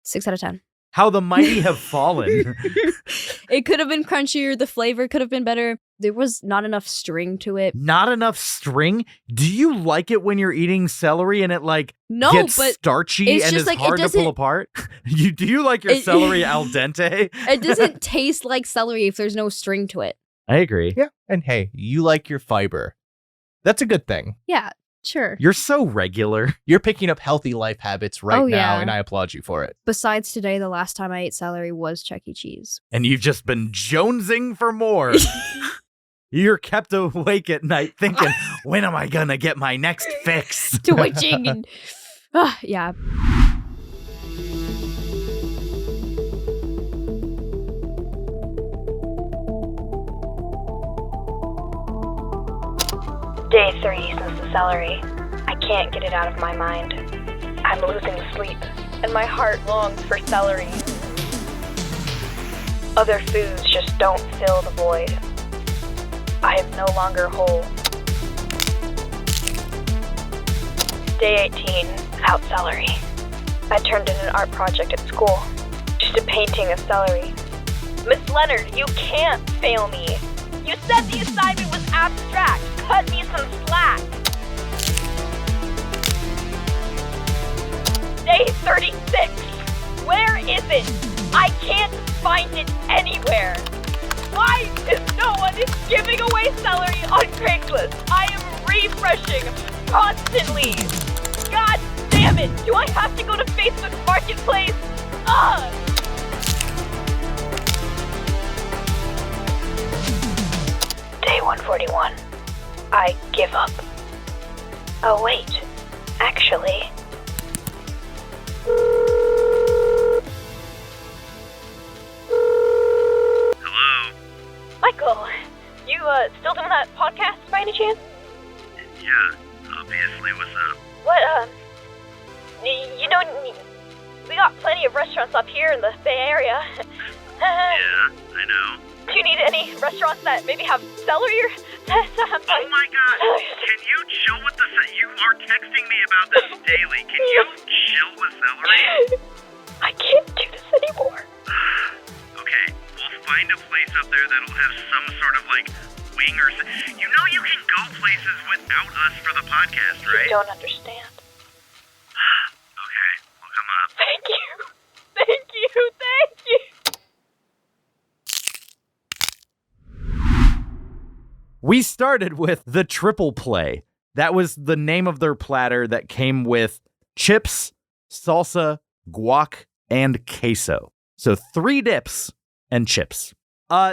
6 out of 10. How the mighty have fallen. It could have been crunchier. The flavor could have been better. There was not enough string to it. Not enough string. Do you like it when you're eating celery and it like No, gets but starchy it's and just is like, it hard to pull doesn't- apart? Do you like your It- celery al dente? it doesn't taste like celery if there's no string to it. I agree. Yeah. And hey, you like your fiber. That's a good thing. Yeah, sure. You're so regular. You're picking up healthy life habits right Oh, now, yeah. and I applaud you for it. Besides today, the last time I ate celery was Chuck E. Cheese. And you've just been jonesing for more. You're kept awake at night thinking, when am I gonna get my next fix? Twitching and yeah. Day 3 since the celery. I can't get it out of my mind. I'm losing sleep, and my heart longs for celery. Other foods just don't fill the void. I am no longer whole. Day 18, without celery. I turned in an art project at school. Just a painting of celery. Miss Leonard, you can't fail me. You said the assignment was abstract. Cut me some slack. Day 36. Where is it? I can't find it anywhere. Why is no one giving away celery on Craigslist? I am refreshing constantly. God damn it. Do I have to go to Facebook Marketplace? Ugh. Day 141. I give up. Oh, wait. Actually... Hello? Michael, you still doing that podcast by any chance? Yeah, obviously, what's up? What, you know, we got plenty of restaurants up here in the Bay Area. Yeah, I know. Do you need any restaurants that maybe have celery or Oh my god, can you chill with the you are texting me about this daily. Can you chill with celery? I can't do this anymore. Okay, we'll find a place up there that'll have some sort of like wing or you know you can go places without us for the podcast, right? You don't understand. Okay, we'll come up. Thank you. Thank you. Thank you. We started with the triple play. That was the name of their platter that came with chips, salsa, guac, and queso. So 3 dips and chips.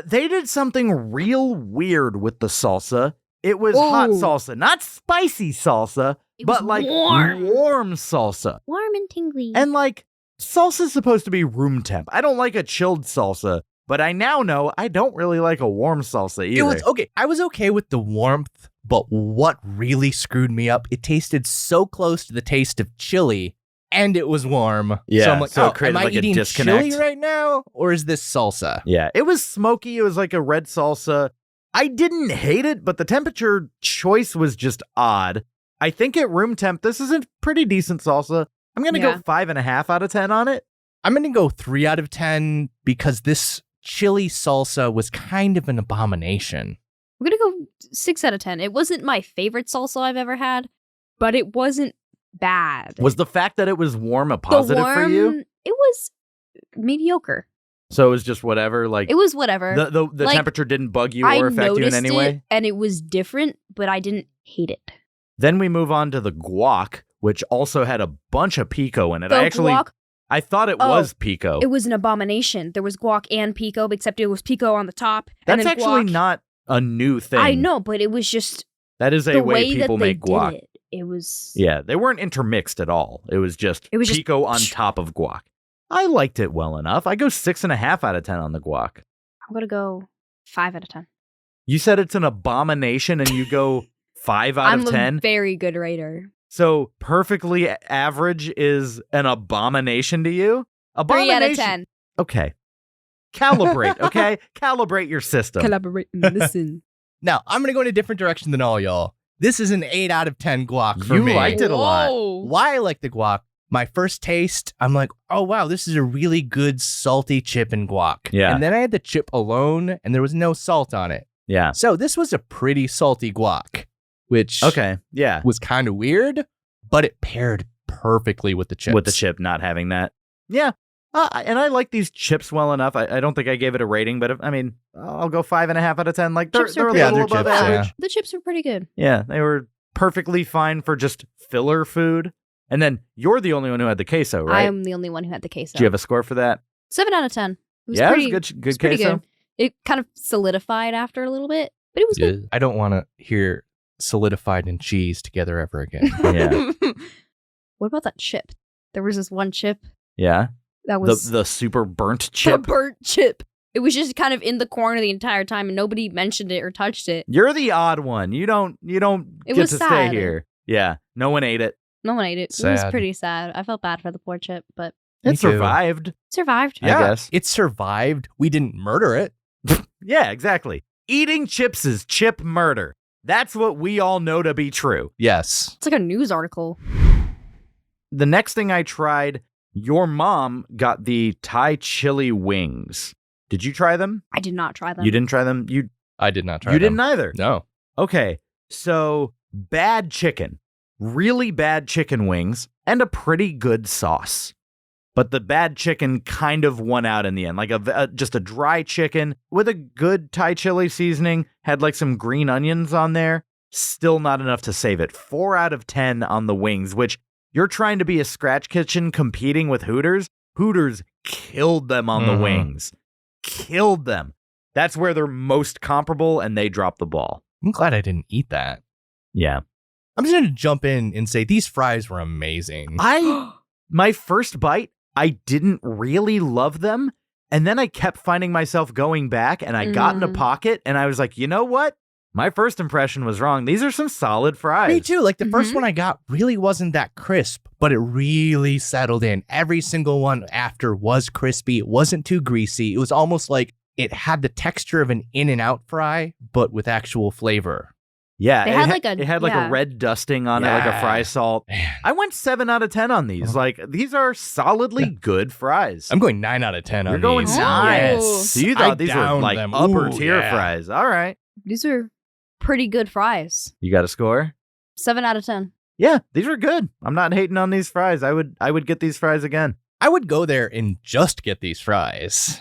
They did something real weird with the salsa. It was hot salsa, not spicy salsa, but like warm salsa. Warm and tingly. And like, salsa's supposed to be room temp. I don't like a chilled salsa. But I now know I don't really like a warm salsa either. It was okay. I was okay with the warmth, but what really screwed me up, it tasted so close to the taste of chili, and it was warm. Yeah, so I'm like, so it am created I like a eating disconnect. chili right now, or is this salsa? Yeah, it was smoky. It was like a red salsa. I didn't hate it, but the temperature choice was just odd. I think at room temp, this is a pretty decent salsa. I'm going to go 5.5 out of 10 on it. I'm going to go 3 out of 10 because this chili salsa was kind of an abomination. I'm gonna go 6 out of 10. It wasn't my favorite salsa I've ever had, but it wasn't bad. Was the fact that it was warm a positive for you? It was mediocre. So it was just whatever. Like it was whatever. The Like, temperature didn't bug you or affect you in any way. It, and it was different, but I didn't hate it. Then we move on to the guac, which also had a bunch of pico in it. I thought it was pico. It was an abomination. There was guac and pico, except it was pico on the top. That's and then actually guac. not a new thing. I know, but it was just that is a the way that people they make guac. did it. It was They weren't intermixed at all. It was just pico on top of guac. I liked it well enough. I go 6.5 out of 10 on the guac. I'm gonna go 5 out of 10. You said it's an abomination, and you go 5 out of 10. I'm a very good rater. So perfectly average is an abomination to you? 3 out of 10. Okay. Calibrate, okay? Calibrate your system. Collaborate and listen. Now, I'm going to go in a different direction than all y'all. This is an 8 out of 10 guac for You me. liked it a lot. Why I like the guac, my first taste, I'm like, oh, wow, this is a really good salty chip and guac. Yeah. And then I had the chip alone, and there was no salt on it. Yeah. So this was a pretty salty guac, which was kind of weird, but it paired perfectly with the chips. With the chip not having that. Yeah. And I like these chips well enough. I don't think I gave it a rating, but I'll go 5.5 out of 10. Like they're a little above average. Yeah. The chips were pretty good. Yeah, they were perfectly fine for just filler food. And then you're the only one who had the queso, right? I am the only one who had the queso. Do you have a score for that? 7 out of 10. It was Yeah, it was pretty, good it was queso. pretty good. It kind of solidified after a little bit, but it was good. I don't want to hear solidified and cheese together ever again. Yeah. What about that chip? There was this one chip Yeah. that was The super burnt chip. The burnt chip. It was just kind of in the corner the entire time, and nobody mentioned it or touched it. You're the odd one. You don't It get was to sad. stay here. Yeah. No one ate it. No one ate it. It was Sad. pretty sad. I felt bad for the poor chip, but Me It too. survived. survived. I guess. It survived. We didn't murder it. Yeah, exactly. Eating chips is chip murder. That's what we all know to be true. Yes. It's like a news article. The next thing I tried, your mom got the Thai chili wings. Did you try them? I did not try them. You didn't try them? I did not try You them. didn't either? No. Okay, so bad chicken. Really bad chicken wings and a pretty good sauce. But the bad chicken kind of won out in the end. Like just a dry chicken with a good Thai chili seasoning, had like some green onions on there. Still not enough to save it. 4 out of 10 on the wings, which you're trying to be a scratch kitchen competing with Hooters. Hooters killed them on the wings. Killed them. That's where they're most comparable, and they dropped the ball. I'm glad I didn't eat that. Yeah. I'm just going to jump in and say these fries were amazing. My first bite, I didn't really love them. And then I kept finding myself going back, and I got in a pocket, and I was like, you know what? My first impression was wrong. These are some solid fries. Me too. Like the first one I got really wasn't that crisp, but it really settled in. Every single one after was crispy. It wasn't too greasy. It was almost like it had the texture of an In-N-Out fry, but with actual flavor. Yeah, They it had like yeah. a red dusting on it, like a fry salt. Man. I went 7 out of 10 on these. Like, these are solidly good fries. I'm going 9 out of 10 on You're going these. 9. Yes. So you thought I these were downed like them. upper Ooh, tier yeah. fries. All right. These are pretty good fries. You got a score? 7 out of 10. Yeah, these are good. I'm not hating on these fries. I would get these fries again. I would go there and just get these fries.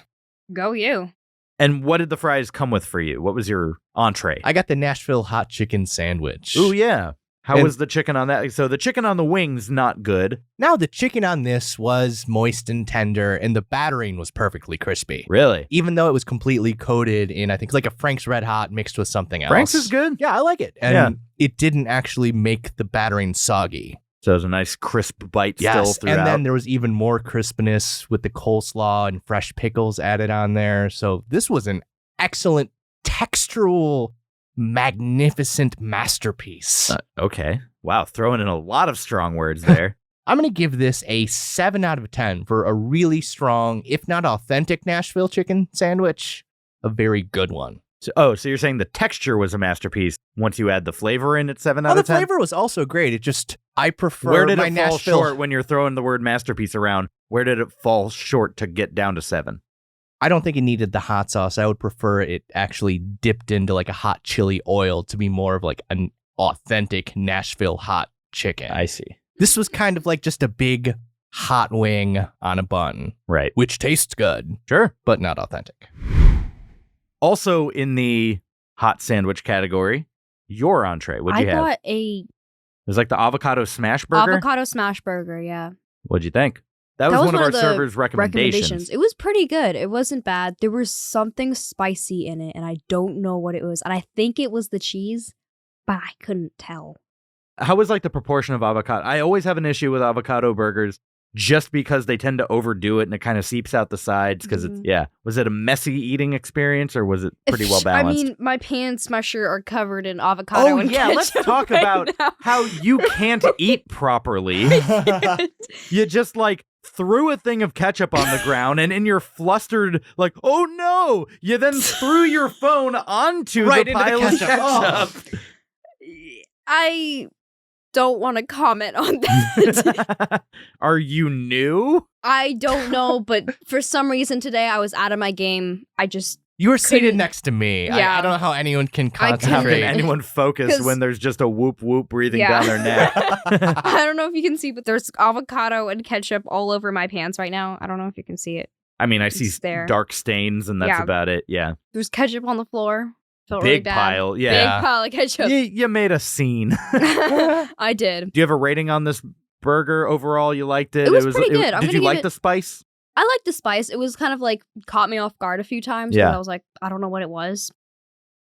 Go you. And what did the fries come with for you? What was your entree? I got the Nashville hot chicken sandwich. Oh, yeah. How And- was the chicken on that? So the chicken on the wings, not good. Now, the chicken on this was moist and tender, and the battering was perfectly crispy. Really? Even though it was completely coated in, I think, like a Frank's Red Hot mixed with something else. Frank's is good. Yeah, I like it. And Yeah. it didn't actually make the battering soggy. So it was a nice crisp bite still Yes, throughout. and then there was even more crispness with the coleslaw and fresh pickles added on there. So this was an excellent textural, magnificent masterpiece. Okay. Wow, throwing in a lot of strong words there. I'm going to give this a 7 out of 10 for a really strong, if not authentic Nashville chicken sandwich. A very good one. So you're saying the texture was a masterpiece. Once you add the flavor in, it's 7 out Oh, the of 10? flavor was also great. It just, I prefer Where did my it fall Nashville. short when you're throwing the word masterpiece around? Where did it fall short to get down to 7? I don't think it needed the hot sauce. I would prefer it actually dipped into like a hot chili oil to be more of like an authentic Nashville hot chicken. I see. This was kind of like just a big hot wing on a bun, Right. which tastes good, Sure. but not authentic. Also in the hot sandwich category, your entree. What'd you I have? got a It was like the avocado smash burger. avocado smash burger, yeah. What'd you think? That was one of our the servers' recommendations. It was pretty good. It wasn't bad. There was something spicy in it, and I don't know what it was. And I think it was the cheese, but I couldn't tell. How was like the proportion of avocado? I always have an issue with avocado burgers just because they tend to overdo it and it kind of seeps out the sides because it's, yeah. Was it a messy eating experience or was it pretty well balanced? I mean, my pants, my shirt are covered in avocado and yeah, let's ketchup talk right about now. how you can't eat properly. You just like threw a thing of ketchup on the ground and in your flustered, like, oh no, you then threw your phone onto Right the into the pile of ketchup. Oh. ketchup. I don't want to comment on that. Are you new? I don't know, but for some reason today I was out of my game. I just You were seated Couldn't- next to me. Yeah. I don't know how anyone can I couldn't. How concentrate. can anyone focus 'Cause- when there's just a whoop whoop breathing Yeah. down their neck? I don't know if you can see, but there's avocado and ketchup all over my pants right now. I don't know if you can see it. I mean, I see It's there. dark stains and that's Yeah. about it. Yeah. There's ketchup on the floor. Felt really Big bad. pile. Yeah. Big pile of ketchup. You made a scene. I did. Do you have a rating on this burger overall? You liked it? It was pretty good. I'm Did gonna you give like it- the spice? I liked the spice. It was kind of like caught me off guard a few times. Yeah. Yeah. I was like, I don't know what it was.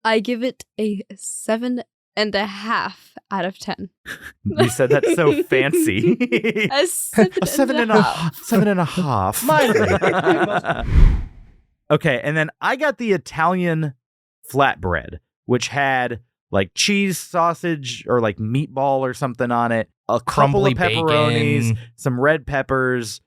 I give it a 7.5 out of 10. You said that so fancy. A 7.5. 7.5. Moderate. Okay, and then I got the Italian flatbread, which had like cheese sausage or like meatball or something on it, a couple Crumbly of pepperonis, bacon. some red peppers.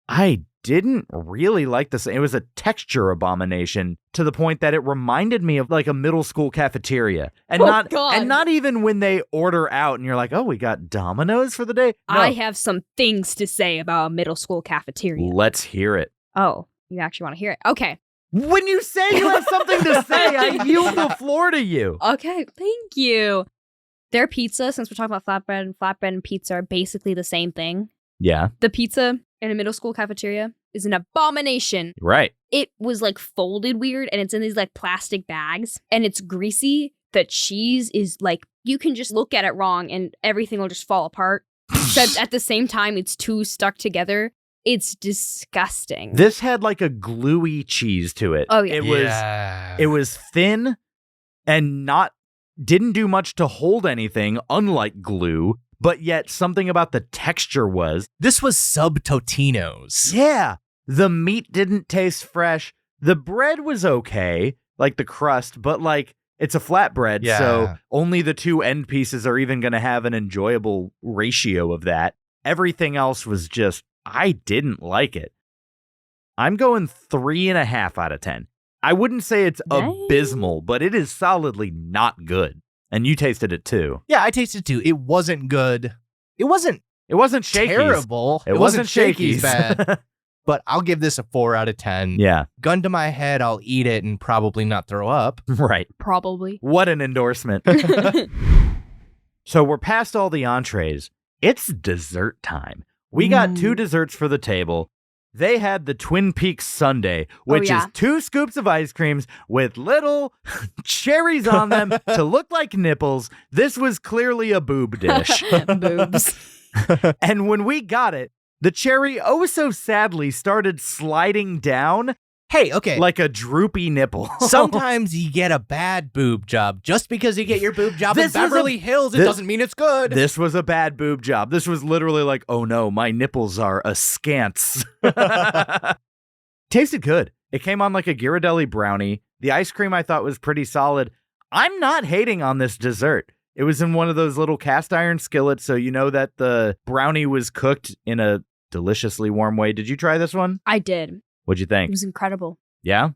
I didn't really like this. It was a texture abomination to the point that it reminded me of like a middle school cafeteria. And Oh, God. not even when they order out and you're like, "Oh, we got Domino's for the day." No. I have some things to say about a middle school cafeteria. Let's hear it. Oh, you actually want to hear it? Okay. When you say you have something to say, I yield the floor to you. Okay, thank you. Their pizza, since we're talking about flatbread and pizza are basically the same thing. Yeah, The pizza in a middle school cafeteria is an abomination. right. It was like folded weird and it's in these like plastic bags and it's greasy. The cheese is like, you can just look at it wrong and everything will just fall apart. Except at the same time, it's too stuck together. It's disgusting. This had like a gluey cheese to it. Oh, yeah. It was thin and didn't do much to hold anything, unlike glue, but yet something about the texture was. This was sub Totino's. Yeah. The meat didn't taste fresh. The bread was okay, like the crust, but like it's a flatbread, so Yeah. only the two end pieces are even going to have an enjoyable ratio of that. Everything else was just, I didn't like it. I'm going 3.5 out of 10. I wouldn't say it's Nice. abysmal, but it is solidly not good. And you tasted it too. Yeah, I tasted too. It wasn't good. It wasn't Shakey's. terrible. It wasn't Shakey's Shakey's. bad. But I'll give this a 4 out of 10. Yeah, Gun to my head, I'll eat it and probably not throw up. right. Probably. What an endorsement. So we're past all the entrees. It's dessert time. We got 2 desserts for the table. They had the Twin Peaks sundae, which yeah. is 2 scoops of ice creams with little cherries on them to look like nipples. This was clearly a boob dish. Boobs. And when we got it, the cherry oh so sadly started sliding down Hey, okay. like a droopy nipple. Sometimes you get a bad boob job. Just because you get your boob job in This was Beverly Hills, it this- doesn't mean it's good. This was a bad boob job. This was literally like, oh no, my nipples are askance. Tasted good. It came on like a Ghirardelli brownie. The ice cream I thought was pretty solid. I'm not hating on this dessert. It was in one of those little cast iron skillets, so you know that the brownie was cooked in a deliciously warm way. Did you try this one? I did. What'd you It think? was incredible. Yeah?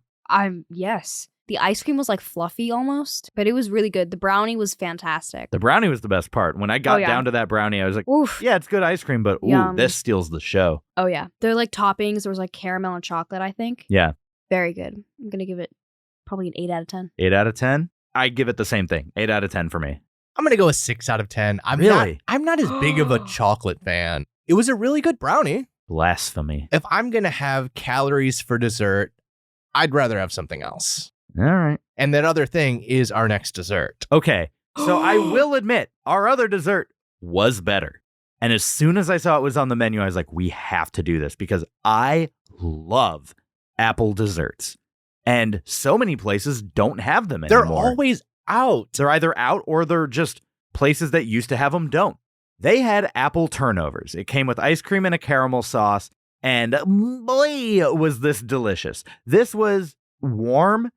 Yes. The ice cream was like fluffy almost, but it was really good. The brownie was fantastic. The brownie was the best part. When I got yeah. down to that brownie, I was like, Oof. yeah, it's good ice cream, but ooh, Yum. this steals the show. Oh yeah. There were like toppings. There was like caramel and chocolate, I think. Yeah. Very good. I'm going to give it probably an 8 out of 10. 8 out of 10? I give it the same thing. 8 out of 10 for me. I'm going to go a 6 out of 10. Really? I'm not as big of a chocolate fan. It was a really good brownie. Blasphemy. If I'm going to have calories for dessert, I'd rather have something else. All right. And that other thing is our next dessert. Okay. So I will admit, our other dessert was better. And as soon as I saw it was on the menu, I was like, we have to do this because I love apple desserts. And so many places don't have them anymore. They're always out. They're either out or they're just places that used to have them don't. They had apple turnovers. It came with ice cream and a caramel sauce. And boy, was this delicious. This was warm.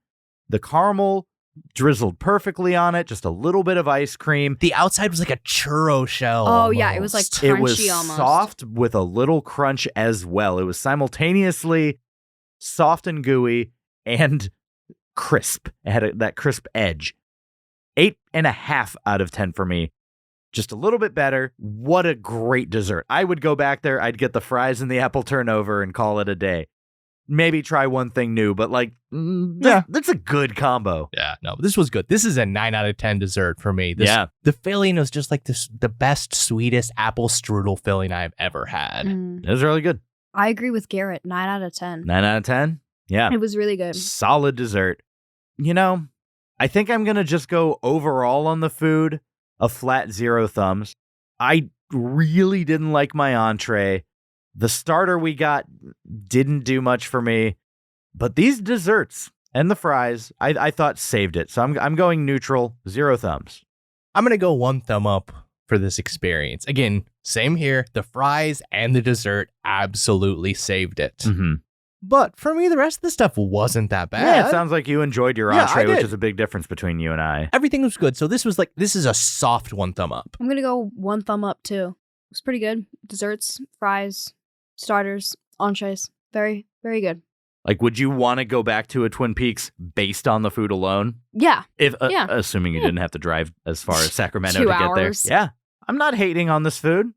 The caramel drizzled perfectly on it. Just a little bit of ice cream. The outside was like a churro shell. Oh, yeah. It was like almost. crunchy It was almost. soft with a little crunch as well. It was simultaneously soft and gooey and crisp. It had that crisp edge. 8.5 out of 10 for me. Just a little bit better. What a great dessert. I would go back there. I'd get the fries and the apple turnover and call it a day. Maybe try one thing new, but like, that's a good combo. Yeah, no, this was good. This is a 9 out of 10 dessert for me. Yeah. The filling was just like the best, sweetest apple strudel filling I've ever had. Mm. It was really good. I agree with Garrett. 9 out of 10. 9 out of 10? Yeah. It was really good. Solid dessert. You know, I think I'm going to just go overall on the food a flat 0 thumbs. I really didn't like my entree. The starter we got didn't do much for me, but these desserts and the fries, I thought saved it. So I'm going neutral, 0 thumbs. I'm going to go 1 thumb up for this experience. Again, same here. The fries and the dessert absolutely saved it. Mm-hmm. But for me, the rest of the stuff wasn't that bad. Yeah, it sounds like you enjoyed your Yeah, entree, I which did. is a big difference between you and I. Everything was good. So this is a soft 1 thumb up. I'm going to go 1 thumb up too. It was pretty good. Desserts, fries, starters, entrees. Very, very good. Like, would you want to go back to a Twin Peaks based on the food alone? Yeah. If Yeah. Assuming you didn't have to drive as far as Sacramento 2 to get there. hours. Yeah. I'm not hating on this food.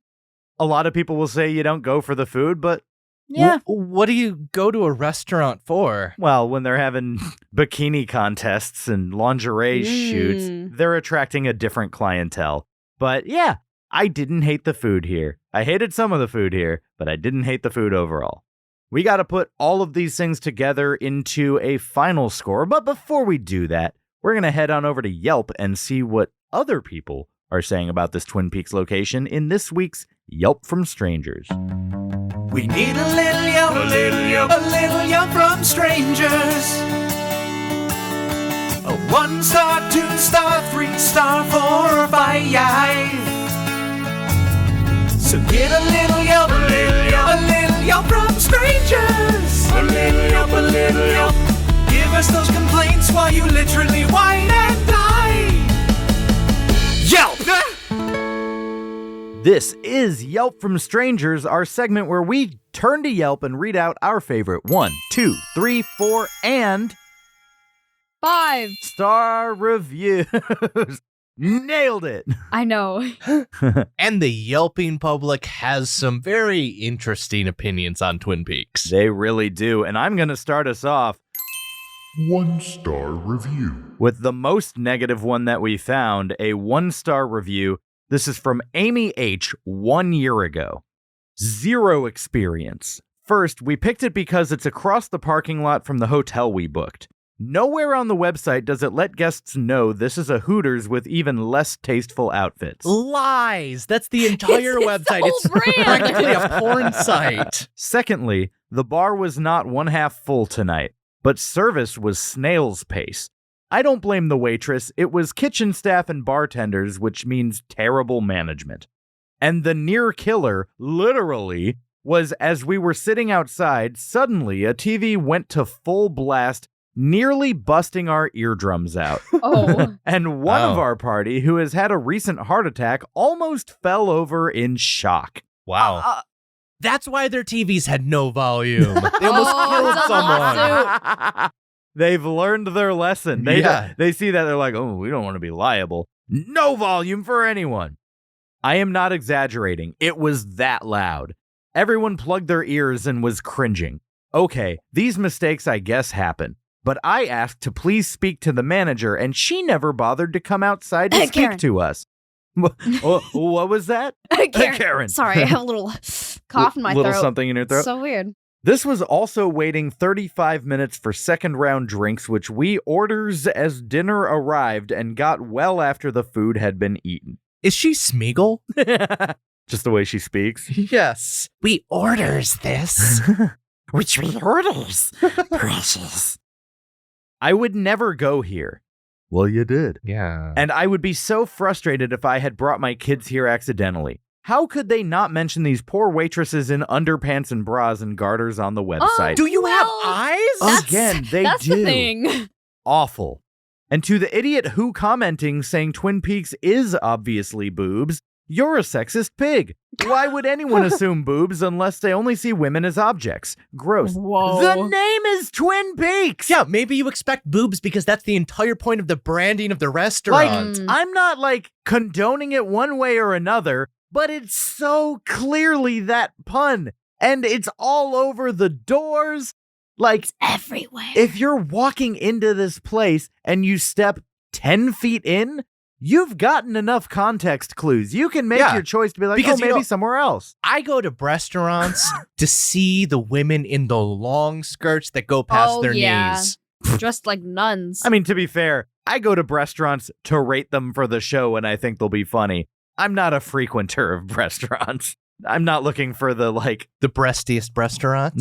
A lot of people will say you don't go for the food, but Yeah. What do you go to a restaurant for? well, when they're having bikini contests and lingerie shoots, they're attracting a different clientele. But yeah, I didn't hate the food here. I hated some of the food here, but I didn't hate the food overall. We got to put all of these things together into a final score. But before we do that, we're going to head on over to Yelp and see what other people are saying about this Twin Peaks location in this week's Yelp from Strangers. We need a little yelp, a little yelp, a little yelp from strangers. A 1-star, 2-star, 3-star, 4 or 5. So get a little yelp, a little yelp, a little yelp from strangers. A little yelp, a little yelp. Give us those complaints while you literally whine and die. Yelp! This is Yelp from Strangers, our segment where we turn to Yelp and read out our favorite 1, 2, 3, 4, and 5-star reviews. Nailed it. I know. And the yelping public has some very interesting opinions on Twin Peaks. They really do. And I'm going to start us off 1-star review. with the most negative one that we found, a 1-star review. This is from Amy H. 1 year ago. 0 experience. First, we picked it because it's across the parking lot from the hotel we booked. Nowhere on the website does it let guests know this is a Hooters with even less tasteful outfits. Lies! That's the entire website. It's practically a porn site. Secondly, the bar was not 1/2 full tonight, but service was snail's pace. I don't blame the waitress. It was kitchen staff and bartenders, which means terrible management. And the near killer, literally, was as we were sitting outside, suddenly a TV went to full blast, nearly busting our eardrums out. Oh. And one of our party, who has had a recent heart attack, almost fell over in shock. Wow. That's why their TVs had no volume. They almost killed it's a someone. They've learned their lesson. They see that, they're like, oh, we don't want to be liable. No volume for anyone. I am not exaggerating. It was that loud. Everyone plugged their ears and was cringing. Okay, these mistakes I guess happen. But I asked to please speak to the manager, and she never bothered to come outside to speak Karen. to us. What was that? Karen. Sorry, I have a little cough in my little throat. something in your throat. So weird. This was also waiting 35 minutes for second round drinks, which we orders as dinner arrived and got well after the food had been eaten. Is she Smeagol? Just the way she speaks. Yes. We orders this. Which we orders. Precious. I would never go here. Well, you did. Yeah. And I would be so frustrated if I had brought my kids here accidentally. How could they not mention these poor waitresses in underpants and bras and garters on the website? Do you have eyes? Again, they That's do. the thing. Awful. And to the idiot who commenting saying Twin Peaks is obviously boobs, you're a sexist pig. Why would anyone assume boobs unless they only see women as objects? Gross. Whoa. The name is Twin Peaks. Yeah, maybe you expect boobs because that's the entire point of the branding of the restaurant. I'm not condoning it one way or another, but it's so clearly that pun. And it's all over the doors. It's everywhere. If you're walking into this place and you step 10 feet in, you've gotten enough context clues. You can make your choice to be like, because, maybe somewhere else. I go to restaurants to see the women in the long skirts that go past their knees. Dressed like nuns. I mean, to be fair, I go to restaurants to rate them for the show and I think they'll be funny. I'm not a frequenter of restaurants. I'm not looking for the breastiest restaurant.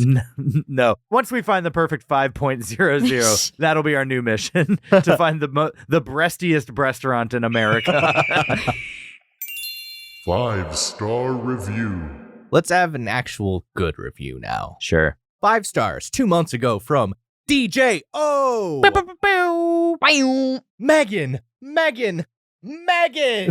No. Once we find the perfect 5.00, that'll be our new mission to find the breastiest restaurant in America. 5-star review. Let's have an actual good review now. Sure. 5 stars 2 months ago from DJ O. Megan.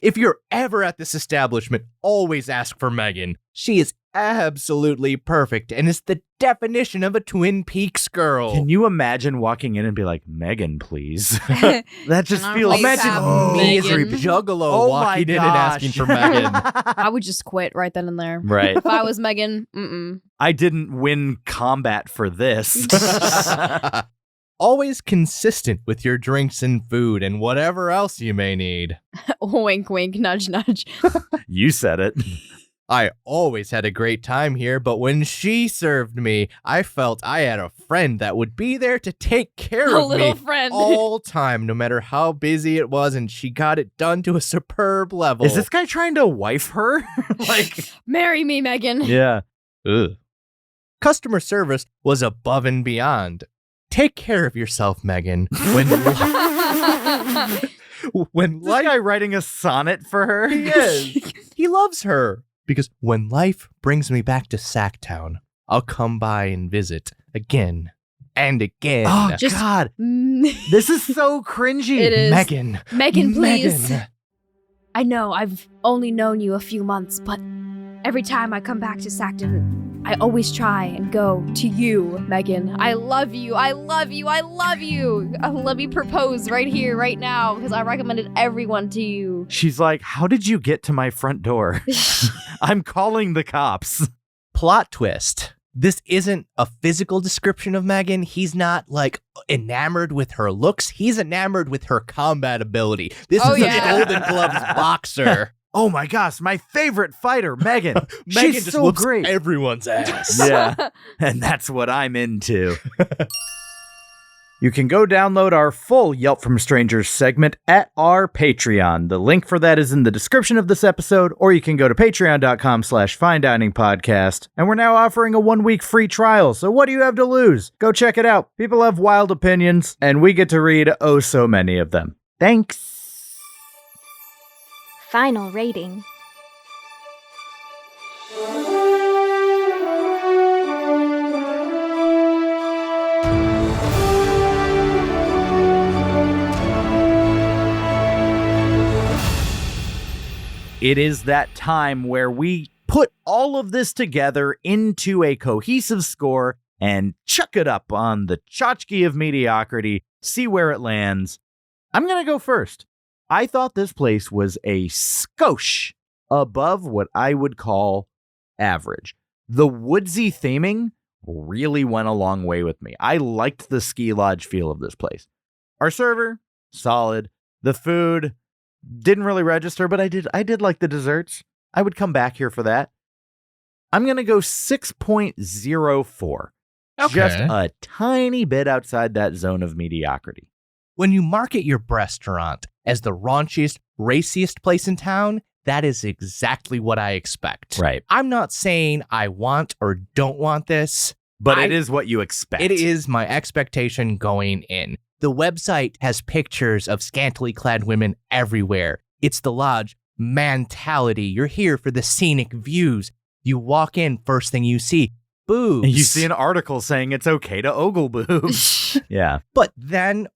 If you're ever at this establishment, always ask for Megan. She is absolutely perfect and is the definition of a Twin Peaks girl. Can you imagine walking in and be like, Megan, please? That just feels... Imagine me as a juggalo walking in and asking for Megan. I would just quit right then and there. Right. If I was Megan, I didn't win combat for this. Always consistent with your drinks and food and whatever else you may need. Wink, wink, nudge, nudge. You said it. I always had a great time here, but when she served me, I felt I had a friend that would be there to take care of me friend. all time, no matter how busy it was, and she got it done to a superb level. Is this guy trying to wife her? Marry me, Megan. Yeah. Ugh. Customer service was above and beyond. Take care of yourself, Megan. When this guy writing a sonnet for her? He is. He loves her. Because when life brings me back to Sacktown, I'll come by and visit again and again. Oh, God. This is so cringy. It is. Megan, please. Megan. I know I've only known you a few months, but Every time I come back to Sackton, I always try and go to you, Megan. I love you. I love you. I love you. Let me propose right here, right now, because I recommended everyone to you. She's like, how did you get to my front door? I'm calling the cops. Plot twist. This isn't a physical description of Megan. He's not like enamored with her looks. He's enamored with her combat ability. This is a Golden Gloves boxer. Oh my gosh, my favorite fighter, Megan. Megan She's just so whoops great. everyone's ass. Yeah, and that's what I'm into. You can go download our full Yelp from Strangers segment at our Patreon. The link for that is in the description of this episode, or you can go to patreon.com/finediningpodcast. And we're now offering a 1-week free trial, so what do you have to lose? Go check it out. People have wild opinions, and we get to read oh so many of them. Thanks. Final rating. It is that time where we put all of this together into a cohesive score and chuck it up on the tchotchke of mediocrity, see where it lands. I'm going to go first. I thought this place was a skosh above what I would call average. The woodsy theming really went a long way with me. I liked the ski lodge feel of this place. Our server, solid. The food didn't really register, but I did like the desserts. I would come back here for that. I'm going to go 6.04. Okay. Just a tiny bit outside that zone of mediocrity. When you market your Breastaurant as the raunchiest, raciest place in town, that is exactly what I expect. Right. I'm not saying I want or don't want this, But it is what you expect. It is my expectation going in. The website has pictures of scantily clad women everywhere. It's the lodge mentality. You're here for the scenic views. You walk in, first thing you see, boobs. And you see an article saying it's okay to ogle boobs. Yeah. But then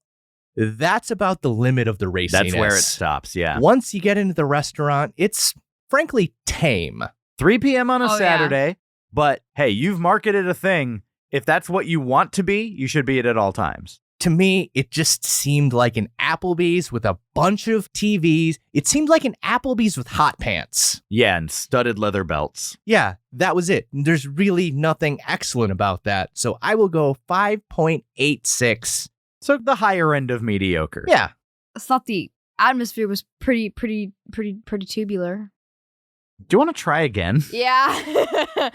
that's about the limit of the raciness. That's where it stops, yeah. Once you get into the restaurant, it's frankly tame. 3 p.m. on a Oh, Saturday, but hey, you've marketed a thing. If that's what you want to be, you should be it at all times. To me, it just seemed like an Applebee's with a bunch of TVs. It seemed like an Applebee's with hot pants. Yeah, and studded leather belts. Yeah, that was it. There's really nothing excellent about that. So I will go 5.86. So the higher end of mediocre. Yeah. I thought the atmosphere was pretty tubular. Do you want to try again? Yeah.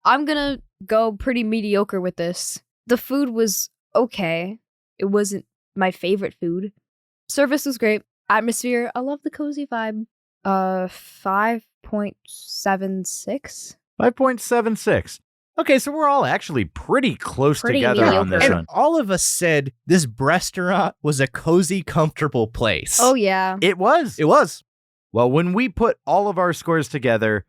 I'm gonna go pretty mediocre with this. The food was okay. It wasn't my favorite food. Service was great. Atmosphere, I love the cozy vibe. 5.76. 5.76. Okay, so we're all actually pretty close Pretty together on mediocre. this And one. all of us said this Breastaurant was a cozy, comfortable place. Oh yeah. It was. It was. Well, when we put all of our scores together,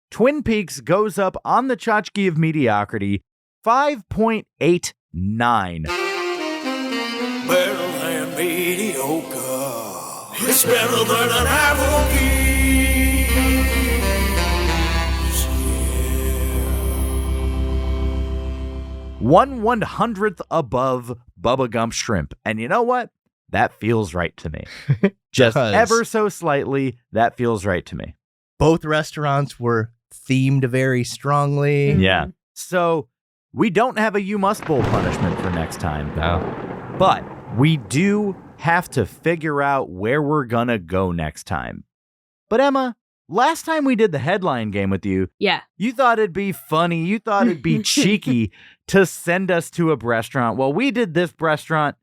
Twin Peaks goes up on the tchotchke of mediocrity, 5.89. Better than mediocre. It's better than an Applebee's. Yeah. 1/100th above Bubba Gump Shrimp. And you know what? That feels right to me. Just Does. ever so slightly, that feels right to me. Both restaurants were themed very strongly. Yeah. So we don't have a You Must Bowl punishment for next time. No. But we do have to figure out where we're gonna go next time. But Emma, last time we did the headline game with you, Yeah. you thought it'd be funny, you thought it'd be cheeky to send us to a restaurant. Well, we did this restaurant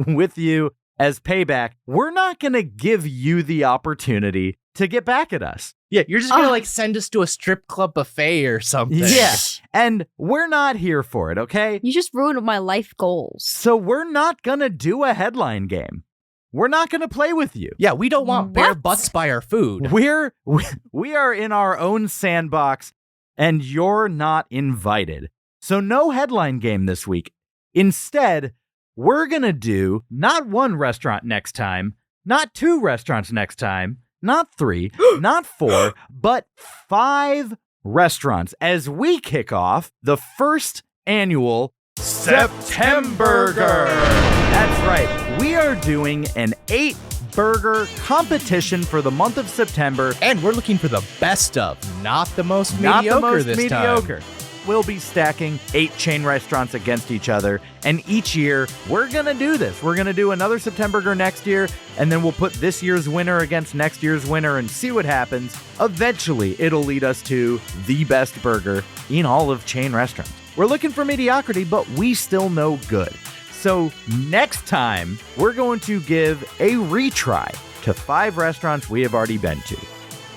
with you as payback. We're not gonna give you the opportunity to get back at us. Yeah, you're just gonna send us to a strip club buffet or something. Yeah. And we're not here for it, okay? You just ruined my life goals. So we're not gonna do a headline game. We're not gonna play with you. Yeah, we don't want bare What? butts by our food. We are in our own sandbox, and you're not invited. So no headline game this week. Instead, we're gonna do not one restaurant next time, not two restaurants next time, not 3, not 4, but 5 restaurants as we kick off the first annual Septemburger. That's right. We are doing an 8-burger competition for the month of September. And we're looking for the best of, not the most Not mediocre the most this mediocre. time. We'll be stacking 8 chain restaurants against each other, and each year we're gonna do this. We're gonna do another Septemburger next year, and then we'll put this year's winner against next year's winner and see what happens. Eventually, it'll lead us to the best burger in all of chain restaurants. We're looking for mediocrity, but we still know good. So next time, we're going to give a retry to 5 restaurants we have already been to.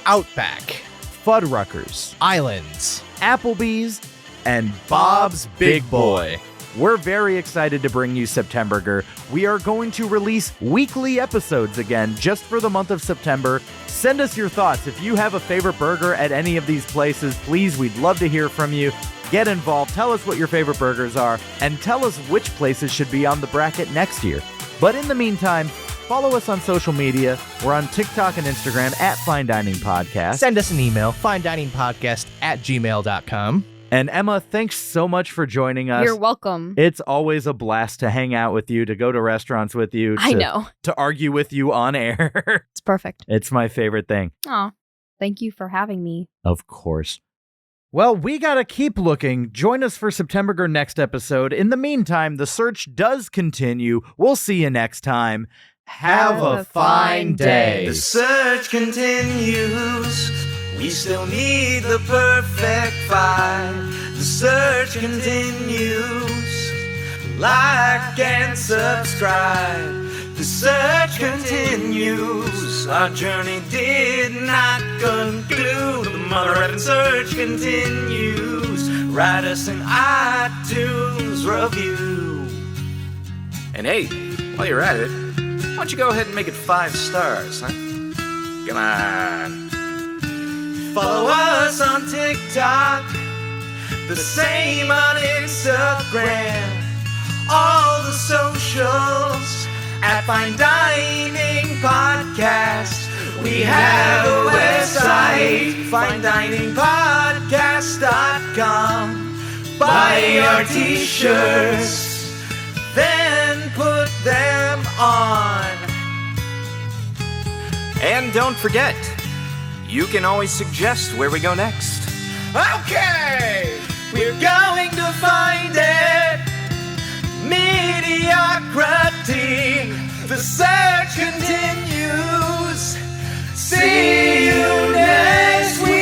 Outback, Fuddruckers, Islands, Applebee's, and Bob's Big Boy. We're very excited to bring you Septemburger. We are going to release weekly episodes again just for the month of September. Send us your thoughts. If you have a favorite burger at any of these places, please, we'd love to hear from you. Get involved, tell us what your favorite burgers are, and tell us which places should be on the bracket next year. But in the meantime, follow us on social media. We're on TikTok and Instagram at Fine Dining Podcast. Send us an email, finediningpodcast@gmail.com. And Emma, thanks so much for joining us. You're welcome. It's always a blast to hang out with you, to go to restaurants with you. I know. To argue with you on air. It's perfect. It's my favorite thing. Aw, thank you for having me. Of course. Well, we gotta keep looking. Join us for Septemburger next episode. In the meantime, the search does continue. We'll see you next time. Have a fine day. The search continues. We still need the perfect 5. The search continues. Like and subscribe. The search continues. Our journey did not conclude. The mother effing search continues. Write us an iTunes review. And hey, while you're at it, why don't you go ahead and make it 5 stars, huh? Come on. Follow us on TikTok, the same on Instagram, all the socials at Fine Dining Podcast. We have a website, finediningpodcast.com. Buy our t-shirts, then put them on. And don't forget, you can always suggest where we go next. Okay! We're going to find it! Mediocrity! The search continues! See you next week!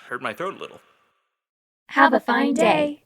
Hurt my throat a little. Have a fine day.